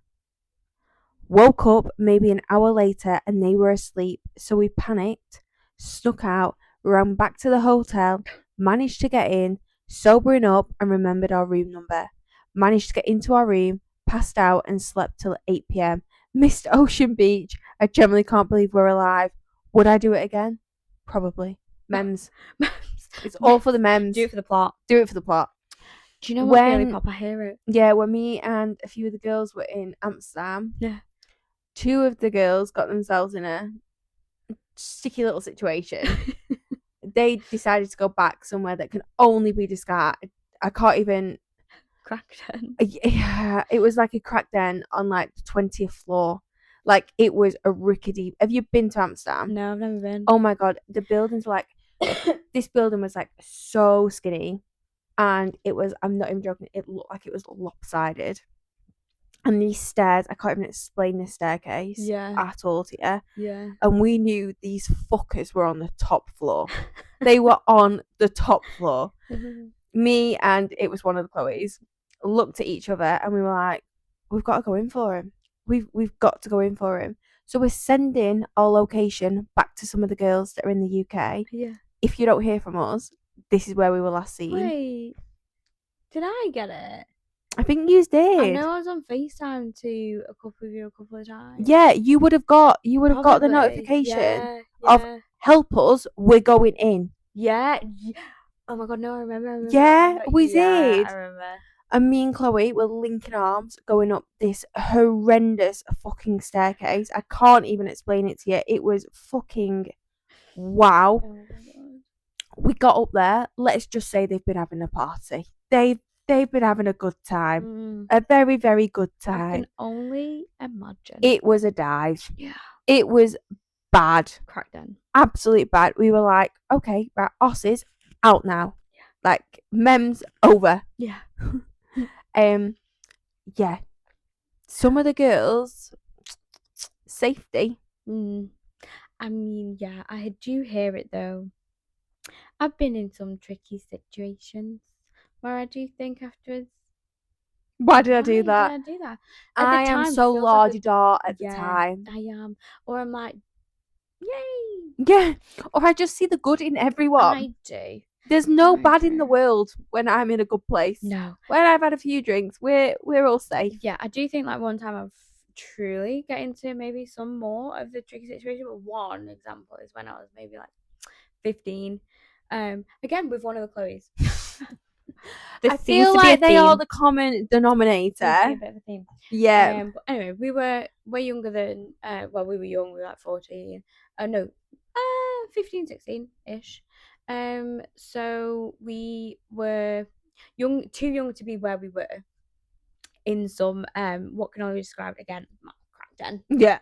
Woke up maybe an hour later and they were asleep, so we panicked, snuck out, ran back to the hotel, managed to get in, sobering up and remembered our room number. Managed to get into our room, passed out and slept till 8 p.m. Missed Ocean Beach. I generally can't believe we're alive. Would I do it again? Probably. Mems. It's all for the mems. Do it for the plot. Do it for the plot. Do you know what's really pop? I hear it. Yeah, when me and a few of the girls were in Amsterdam, two of the girls got themselves in a sticky little situation. They decided to go back somewhere that can only be described. I can't even. Crack den. Yeah, it was like a crack den on like the 20th floor. Like it was a rickety. Have you been to Amsterdam? No, I've never been. Oh my God, the buildings were like. This building was like so skinny, and it was. I'm not even joking. It looked like it was lopsided. And these stairs, I can't even explain this staircase at all to you. Yeah. And we knew these fuckers were on the top floor. They were on the top floor. Me and it was one of the Chloe's looked at each other and we were like, we've got to go in for him. We've got to go in for him. So we're sending our location back to some of the girls that are in the UK. Yeah. If you don't hear from us, this is where we were last seen. Wait, did I get it? I think you did. I know I was on FaceTime to a couple of you a couple of times. Yeah, you would have got the notification of help us, we're going in. Yeah. Oh my God, no, I remember. We did. I remember. And me and Chloe were linking arms going up this horrendous fucking staircase. I can't even explain it to you. It was fucking wow. Oh my God. We got up there. Let's just say they've been having a party. They've been having a good time. A very, very good time. I can only imagine. It was a dive. Yeah. It was bad. Crack den. Absolutely bad. We were like, okay, right, Osses out now. Yeah. Like, mems over. Yeah. Yeah. Some of the girls, safety. I mean, yeah, I do hear it though. I've been in some tricky situations where I do think afterwards, why did I do that? Did I do that? I am so la-di-da at the time. I am. Or I'm like, yay. Yeah. Or I just see the good in everyone. I do. There's no bad in the world when I'm in a good place. No. When I've had a few drinks, we're all safe. Yeah, I do think like one time I've truly get into maybe some more of the tricky situation, but one example is when I was maybe like 15. Again with one of the Chloe's. I feel like they are the common denominator. A bit of a theme. Yeah. But anyway, we were way younger than we were young, we were like 14. 15, 16-ish. So we were too young to be where we were in some what can I describe again? Crack den. Yeah.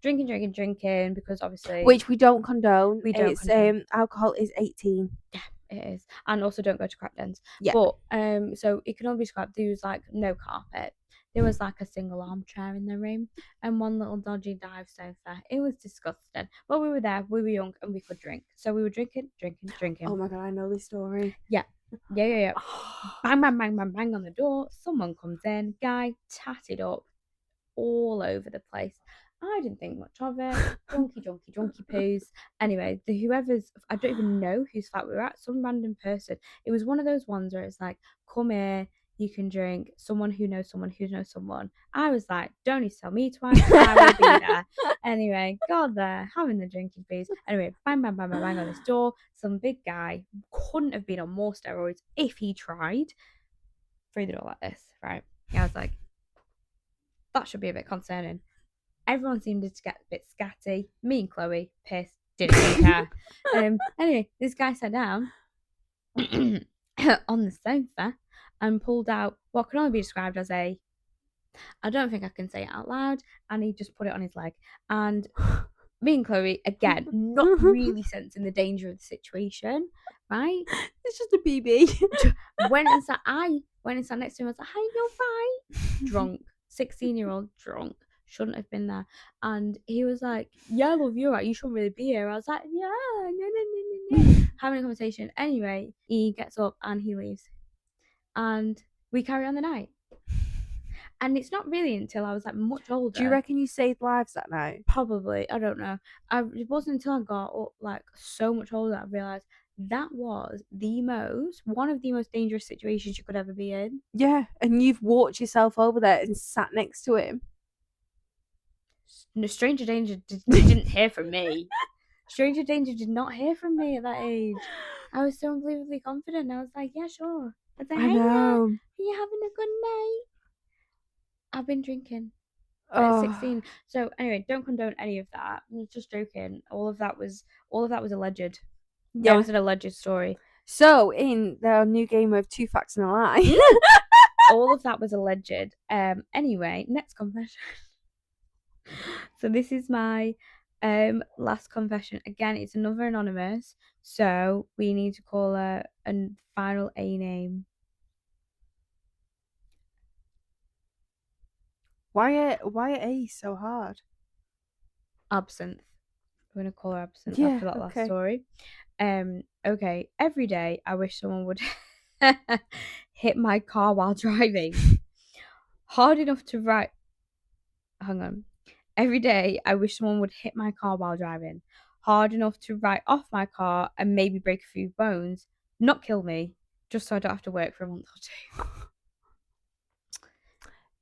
Drinking because obviously which we don't condone. It's alcohol is 18. Yeah, it is. And also don't go to crack dens. Yeah. But so it can only be described there was like no carpet. There was like a single armchair in the room and one little dodgy dive sofa. It was disgusting. But we were there, we were young, and we could drink. So we were drinking. Oh my god, I know this story. Yeah. Bang, bang, bang, bang, bang on the door. Someone comes in. Guy tatted up all over the place. I didn't think much of it. Drunky poos. Anyway, I don't even know whose flat we were at. Some random person. It was one of those ones where it's like, come here, you can drink. Someone who knows someone who knows someone. I was like, don't need to tell me twice. I will be there. Anyway, got there, having the drinking piece. Anyway, bang, bang, bang, bang, bang on this door. Some big guy couldn't have been on more steroids if he tried. Through the door like this, right? I was like, that should be a bit concerning. Everyone seemed to get a bit scatty. Me and Chloe, pissed, didn't really care. Anyway, this guy sat down on the sofa and pulled out what can only be described as I don't think I can say it out loud, and he just put it on his leg. And me and Chloe, again, not really sensing the danger of the situation, right? It's just a BB. Went and sat next to him. I was like, "Hey, you're fine." Drunk, 16-year-old drunk. Shouldn't have been there. And he was like, "Yeah, love, you're right. You shouldn't really be here." I was like, "Yeah, no. Having a conversation. Anyway, he gets up and he leaves. And we carry on the night. And it's not really until I was like much older. Do you reckon you saved lives that night? Probably. I don't know. It wasn't until I got up, like so much older that I realised that was one of the most dangerous situations you could ever be in. Yeah, and you've walked yourself over there and sat next to him. No, stranger danger didn't hear from me. Stranger danger did not hear from me at that age. I was so unbelievably confident. I was like, yeah, sure. I was like, I hey, know. are you having a good night? I've been drinking at 16. So anyway, don't condone any of that. I was just joking. All of that was alleged. Yeah. That was an alleged story. So in the new game of 2 Facts and a Lie, all of that was alleged. Anyway, next confession. So this is my last confession. Again, it's another anonymous. So we need to call her a final A name. why are A so hard? Absinthe. We're gonna call her Absinthe Yeah, after that last okay. story. Okay. Every day I wish someone would hit my car while driving. Hard enough to write. Hang on. Every day I wish someone would hit my car while driving. Hard enough to write off my car and maybe break a few bones. Not kill me, just so I don't have to work for a month or 2.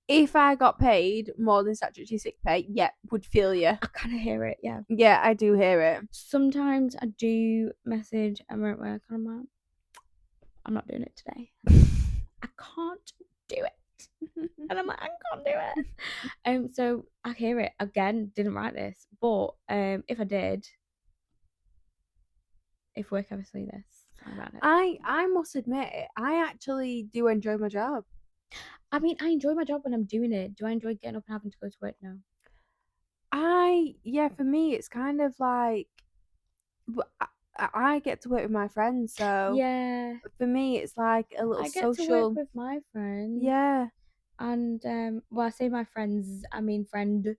If I got paid more than statutory sick pay, yeah, would feel you. I kind of hear it, yeah. Yeah, I do hear it. Sometimes I do message and we're at work and I'm like, I'm not doing it today. I can't do it. And I'm like, I can't do it. So I hear it. Again, didn't write this. But if I did, if work ever see this, sorry about it. I must admit, I actually do enjoy my job. I mean, I enjoy my job when I'm doing it. Do I enjoy getting up and having to go to work? No. For me, it's kind of like I get to work with my friends, so yeah, for me, it's like a little I get social. to work with my friends. Yeah, and well, I say my friends, I mean friend.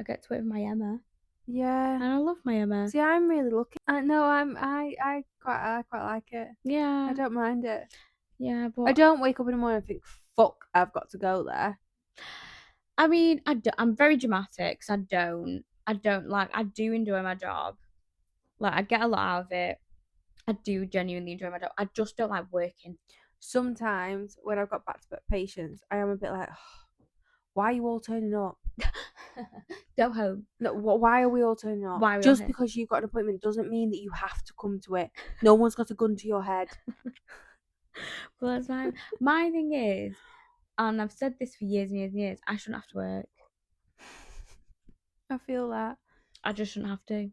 I get to work with my Emma. Yeah, and I love my Emma. See, I'm really lucky. No, I quite like it. Yeah, I don't mind it. Yeah, but I don't wake up in the morning and think, "Fuck, I've got to go there." I mean, I'm very dramatic. So I do enjoy my job. Like, I get a lot out of it. I do genuinely enjoy my job. I just don't like working. Sometimes when I've got back-to-back patients, I am a bit like, oh, why are you all turning up? Go home. No, why are we all turning up? Why are we Just all here? because you've got an appointment doesn't mean that you have to come to it. No one's got a gun to your head. Well, that's fine. My thing is, and I've said this for years and years and years, I shouldn't have to work. I feel that. I just shouldn't have to.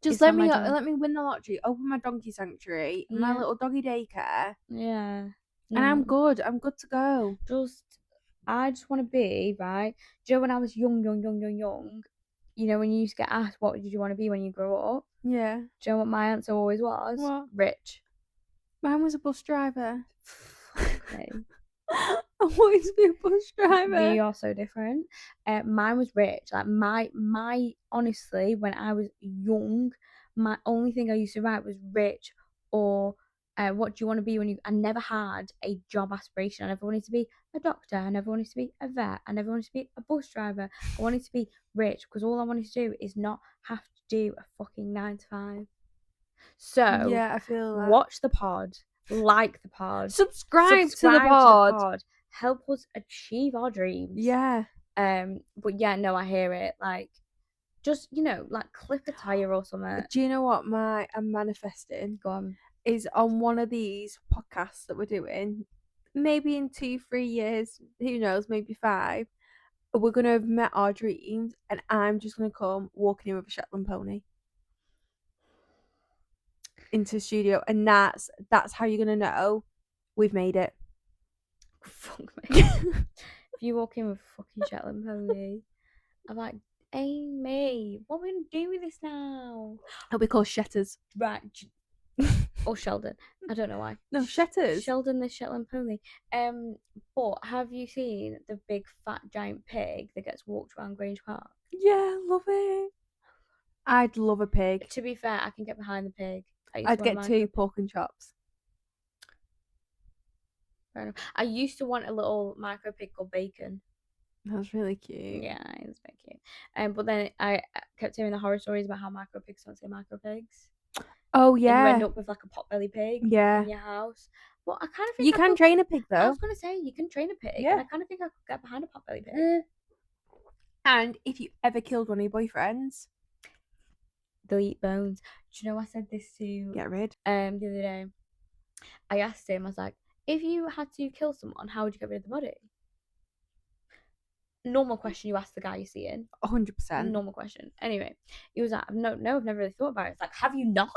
Just let me win the lottery, open my donkey sanctuary, my little doggy daycare. Yeah. And I'm good. I'm good to go. I just want to be, right? Do you know when I was young, you know, when you used to get asked what did you want to be when you grow up? Yeah. Do you know what my answer always was? What? Rich. Mine was a bus driver. Okay. I wanted to be a bus driver. We are so different. Mine was rich. Like my honestly, when I was young, my only thing I used to write was rich or what do you want to be when you. I never had a job aspiration. I never wanted to be a doctor. I never wanted to be a vet. I never wanted to be a bus driver. I wanted to be rich because all I wanted to do is not have to do a fucking 9 to 5. So Yeah, I feel that. watch the pod, like the pod, Subscribe to the pod. help us achieve our dreams. Yeah. But yeah, no, I hear it. Like, just like clip a tire or something. Do you know what I'm manifesting? Go on. Is on one of these podcasts that we're doing, maybe in 2-3 years, who knows, maybe 5, we're gonna have met our dreams, and I'm just gonna come walking in with a Shetland pony into the studio, and that's how you're gonna know we've made it. Fuck me. If you walk in with a fucking Shetland pony, I'm like, Amy, what are we gonna do with this now? It'll be called Shetters. Right. Or Sheldon. I don't know why. No, Shetters. Sheldon the Shetland pony. But have you seen the big fat giant pig that gets walked around Grange Park? Yeah, love it. I'd love a pig. To be fair, I can get behind the pig. I'd get 2 pork and chops. Fair enough. I used to want a little micro pig called Bacon. That was really cute. Yeah, it was very cute. But then I kept hearing the horror stories about how micro pigs don't say micro pigs. Oh And yeah. you end up with like a potbelly pig Yeah. in your house. But I kind of think You can train a pig I though. was gonna say you can train a pig. Yeah. And I kind of think I could get behind a potbelly pig. And if you ever killed one of your boyfriends, They'll eat bones. Do you know I said this to get rid. the other day? I asked him, I was like, if you had to kill someone, how would you get rid of the body? Normal question you ask the guy you're seeing. 100%. Normal question. Anyway, he was like, no, I've never really thought about it. It's like, have you not?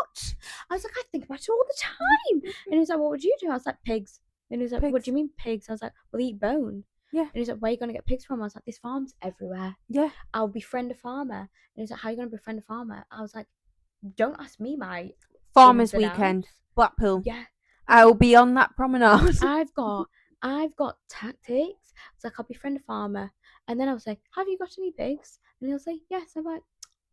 I was like, I think about it all the time. And he was like, what would you do? I was like, pigs. And he was like, what do you mean pigs? I was like, well, they eat bone. Yeah. And he's like, where are you going to get pigs from? I was like, there's farms everywhere. Yeah. I'll befriend a farmer. And he's like, how are you going to befriend a farmer? I was like, don't ask me my Farmers ins and weekend, outs. Blackpool. Yeah. I will be on that promenade. I've got tactics. It's like, I'll befriend a farmer. And then I was like, have you got any pigs? And he'll say, yes. I'm like,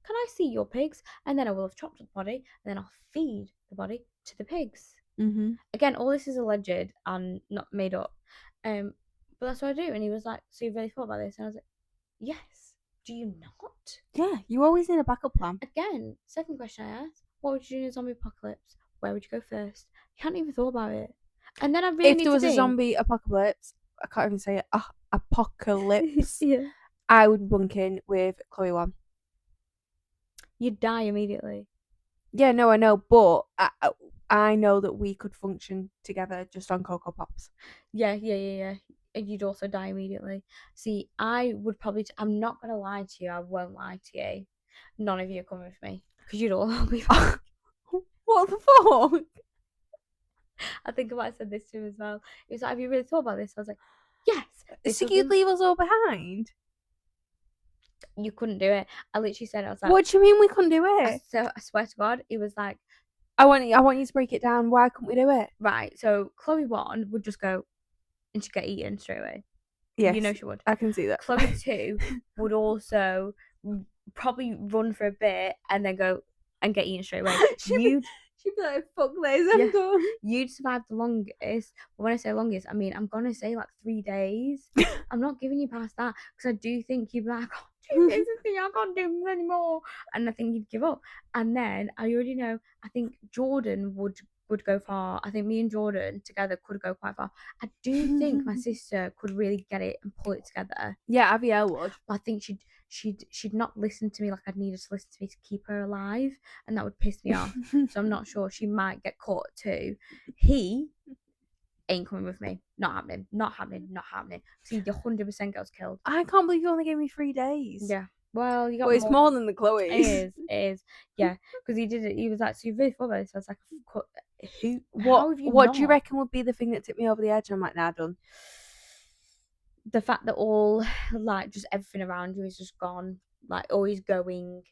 can I see your pigs? And then I will have chopped up the body, and then I'll feed the body to the pigs. Mm-hmm. Again, all this is alleged and not made up. But that's what I do. And he was like, so you've really thought about this? And I was like, yes. Do you not? Yeah, you always need a backup plan. Again, second question I asked, what would you do in a zombie apocalypse? Where would you go first? You hadn't even thought about it. And then I really If there was a zombie apocalypse, I can't even say it, apocalypse, yeah. I would bunk in with Chloe 1. You'd die immediately. Yeah, no, I know, but I know that we could function together just on Cocoa Pops. Yeah. And you'd also die immediately. See, I would probably. I'm not gonna lie to you. I won't lie to you. None of you are coming with me because you'd all be fine. What the fuck? I think I might have said this to him as well. He was like, "Have you really thought about this?" I was like, "Yes." So you'd leave us all behind? You couldn't do it. I literally said, "I was like, what do you mean we couldn't do it?" I swear to God, he was like, I want you to break it down. Why couldn't we do it? Right. So Chloe 1 would just go and she'd get eaten straight away. Yes, you know she would. I can see that. Chloe 2 would also probably run for a bit and then go and get eaten straight away. She'd be like, fuck this, I'm done. You'd survive the longest. But when I say longest, I mean, I'm going to say like 3 days. I'm not giving you past that because I do think you'd be like, I can't do this anymore. And I think you'd give up. And then I already know, I think Jordan would go far. I think me and Jordan together could go quite far. I do think my sister could really get it and pull it together. Yeah, Abiel would. But I think she'd not listen to me like I'd needed to listen to me to keep her alive, and that would piss me off. So I'm not sure. She might get caught too. He ain't coming with me. Not happening. See, 100% gets killed. I can't believe you only gave me 3 days. Yeah. Well, you got. Well, it's more than the Chloe's. It is. Yeah, because he did it. He was like, so you really thought about this? I was like, what do you reckon would be the thing that tipped me over the edge? And I'm like, nah, done. The fact that all, like, just everything around you is just gone, like, always going.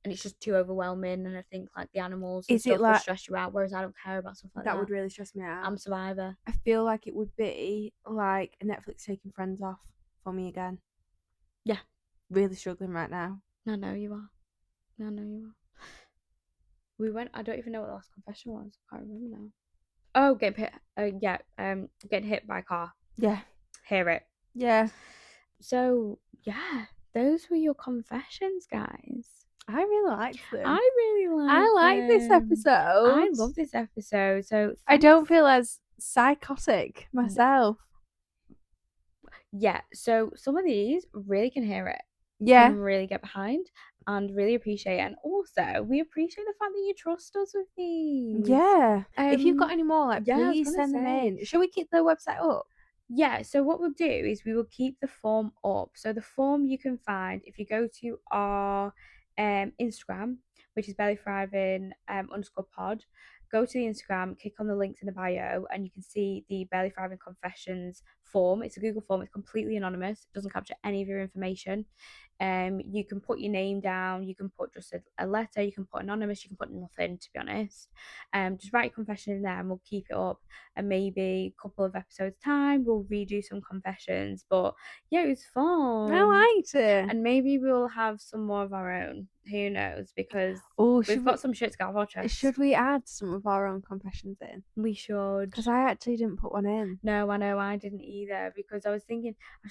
and it's just too overwhelming. And I think like the animals and Is it stuff will like stress you out, whereas I don't care about stuff like that. that would really stress me out? I'm Survivor. I feel like it would be like a Netflix taking Friends off for me again. Yeah. Really struggling right now. No, you are. No, you are. We went. I don't even know what the last confession was. I can't remember now. Oh, getting hit. Getting hit by a car. Yeah. Hear it. Yeah. So yeah, those were your confessions, guys. I really liked them. I like this episode. I love this episode. So I don't feel as psychotic myself. Yeah. So some of these really can hear it. Yeah. And really get behind and really appreciate it. And also we appreciate the fact that you trust us with these. Yeah. If you've got any more, like, yeah, please send them in. Shall we keep the website up? Yeah, so what we'll do is we will keep the form up. So the form you can find if you go to our Instagram, which is bellythriving_pod. Go to the Instagram, click on the links in the bio, and you can see the Belly Thriving Confessions form. It's a Google form. It's completely anonymous. It doesn't capture any of your information. You can put your name down. You can put just a letter. You can put anonymous. You can put nothing, to be honest. Just write your confession in there, and we'll keep it up. And maybe a couple of episodes time, we'll redo some confessions. But yeah, it was fun. I liked it. And maybe we'll have some more of our own. Who knows? Because we've got some shit to get off our chest. Should we add some of our own confessions in? We should. Because I actually didn't put one in. No, I know I didn't either. Because I'm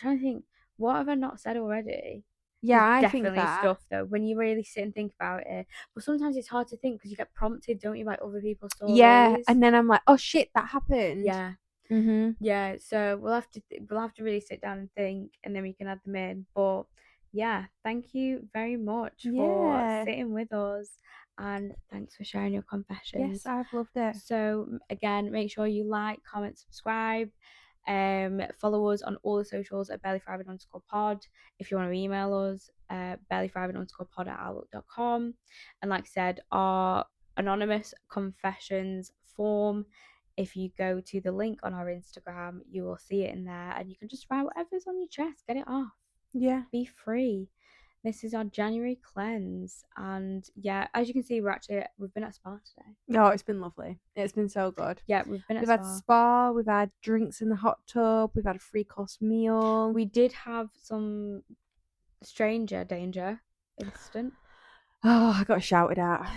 trying to think, what have I not said already? Yeah, There's I definitely think that. stuff though when you really sit and think about it. But sometimes it's hard to think because you get prompted, don't you, by other people's stories? Yeah, and then I'm like, oh shit, that happened. Yeah. Yeah, so we'll have to really sit down and think, and then we can add them in. But yeah, thank you very much for sitting with us, and thanks for sharing your confessions. Yes, I've loved it. So again, make sure you like, comment, subscribe. Follow us on all the socials at bellythriving_pod. If you want to email us, bellythriving_pod@outlook.com. And like I said, our anonymous confessions form, if you go to the link on our Instagram, you will see it in there, and you can just write whatever's on your chest, get it off. Yeah. Be free. This is our January cleanse, and yeah, as you can see, we've been at spa today. Oh, it's been lovely. It's been so good. Yeah, we've had spa, we've had drinks in the hot tub, we've had a 3-course meal. We did have some stranger danger incident. Oh, I got shouted at.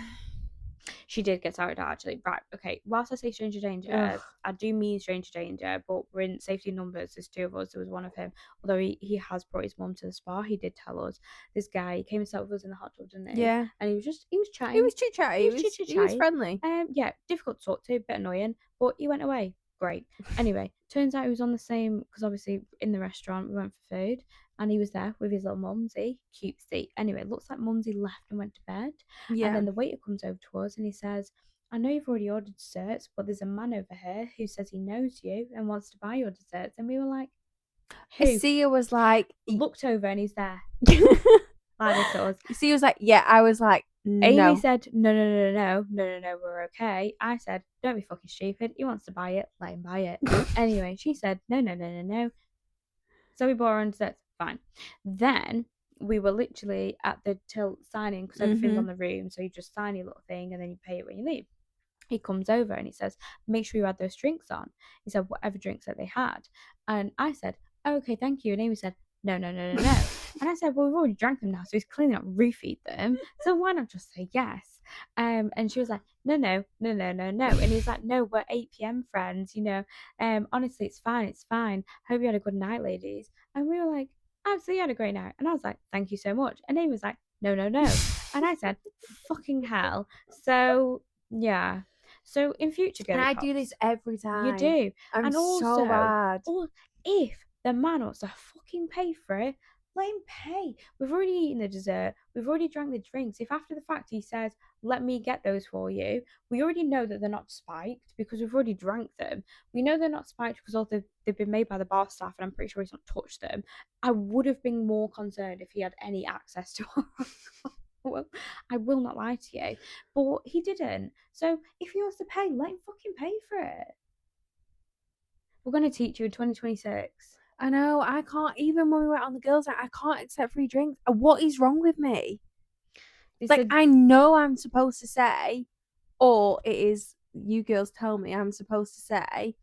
She did get shouted at, actually. Right, okay. Whilst I say stranger danger, I do mean stranger danger, but we're in safety numbers. There's 2 of us. There was one of him. Although he has brought his mum to the spa, he did tell us. This guy, he came and sat with us in the hot tub, didn't he? Yeah. And he was chatting. He was chit-chatty. He was friendly. Yeah, difficult to talk to, a bit annoying, but he went away. Great. Anyway, turns out he was on the same, because obviously in the restaurant we went for food, and he was there with his little mumsy, cutesy. Anyway, it looks like mumsy left and went to bed. Yeah. And then the waiter comes over to us and he says, I know you've already ordered desserts, but there's a man over here who says he knows you and wants to buy your desserts. And we were like, who? Sia was like, looked over and he's there. Like this to us. Sia was like, yeah. I was like, no. Amy said, no, we're okay. I said, don't be fucking stupid. He wants to buy it, let him buy it. Anyway, she said, no. So we bought our own desserts. Fine. Then we were literally at the till signing, because everything's on the room, so you just sign your little thing and then you pay it when you leave. He comes over and he says, make sure you add those drinks on. He said, whatever drinks that they had. And I said, oh, okay, thank you. And Amy said, no. And I said, well, we've already drank them now, so he's clearly not roofied them, so why not just say yes? And she was like, no. And he's like, no, we're 8 p.m. friends, honestly, it's fine. Hope you had a good night, ladies. And we were like, absolutely had a great night. And I was like, thank you so much. And Amy was like, no. And I said, fucking hell. So yeah, so in future, and I do this every time. You do. I'm and also, so bad. Or if the man wants to fucking pay for it, let him pay. We've already eaten the dessert. We've already drank the drinks. If after the fact he says, let me get those for you, we already know that they're not spiked because we've already drank them. We know they're not spiked because they've been made by the bar staff, and I'm pretty sure he's not touched them. I would have been more concerned if he had any access to our alcohol. Well, I will not lie to you, but he didn't. So if he wants to pay, let him fucking pay for it. We're going to teach you in 2026. I know, I can't, even when we went on the girls' night, I can't accept free drinks. What is wrong with me? It's Like, a- I know I'm supposed to say, or it is you girls tell me I'm supposed to say,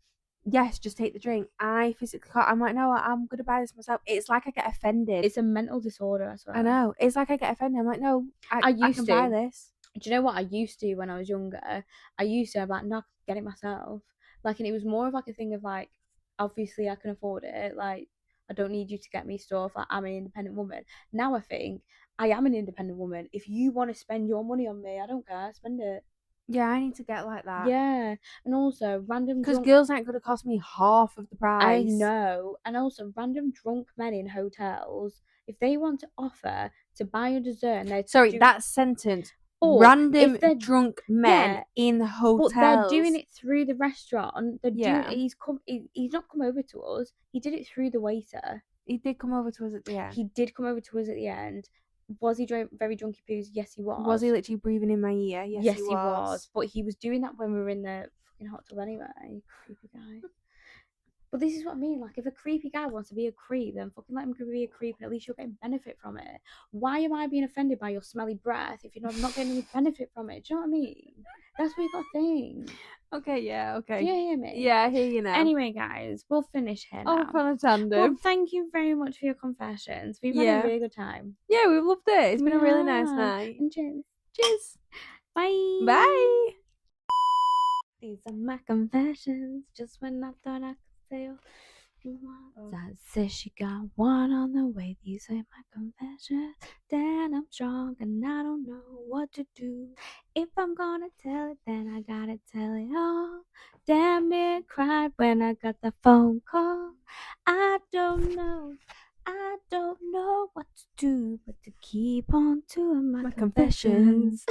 yes, just take the drink. I physically can't. I'm like, no, I'm gonna buy this myself. It's like I get offended. it's a mental disorder, I swear. I know. It's like I get offended. I'm like, no, I used can buy to. this. Do you know what I used to when I was younger? I used to, I'm like, no, I can get it myself. Like, and it was more of like a thing of like, obviously I can afford it. Like, I don't need you to get me stuff. Like, I'm an independent woman. Now I think I am an independent woman. If you want to spend your money on me, I don't care. Spend it. Yeah, I need to get like that. Yeah, and also random Because drunk. girls ain't gonna cost me half of the price. I know, and also random drunk men in hotels. If they want to offer to buy a dessert, and they're Sorry, that sentence. or Random if they're drunk men yeah, in hotels. but they're doing it through the restaurant. They're doing. Yeah. He's not come over to us. He did it through the waiter. He did come over to us at the end. He did come over to us at the end. Was he very drunky poos? Yes, he was. Was he literally breathing in my ear? Yes, Yes, he was. But he was doing that when we were in the fucking hot tub anyway. Creepy guy. But this is what I mean. Like, if a creepy guy wants to be a creep, then fucking let him be a creep, and at least you're getting benefit from it. Why am I being offended by your smelly breath if you're not getting any benefit from it? Do you know what I mean? That's what you got to think. Okay, yeah, okay. Do you hear me? Yeah, I hear you now. Anyway, guys, we'll finish here now. Off on a tandem. Well, thank you very much for your confessions. We've had a really good time. Yeah, we've loved it. It's been a really nice night. And cheers. Cheers. Bye. Bye. These are my confessions. Just when I thought I could say once, I said she got one on the way. These are my confessions. Then I'm strong and I don't know what to do. If I'm gonna tell it, then I gotta tell it all. Damn near cried when I got the phone call. I don't know what to do but to keep on doing my confessions.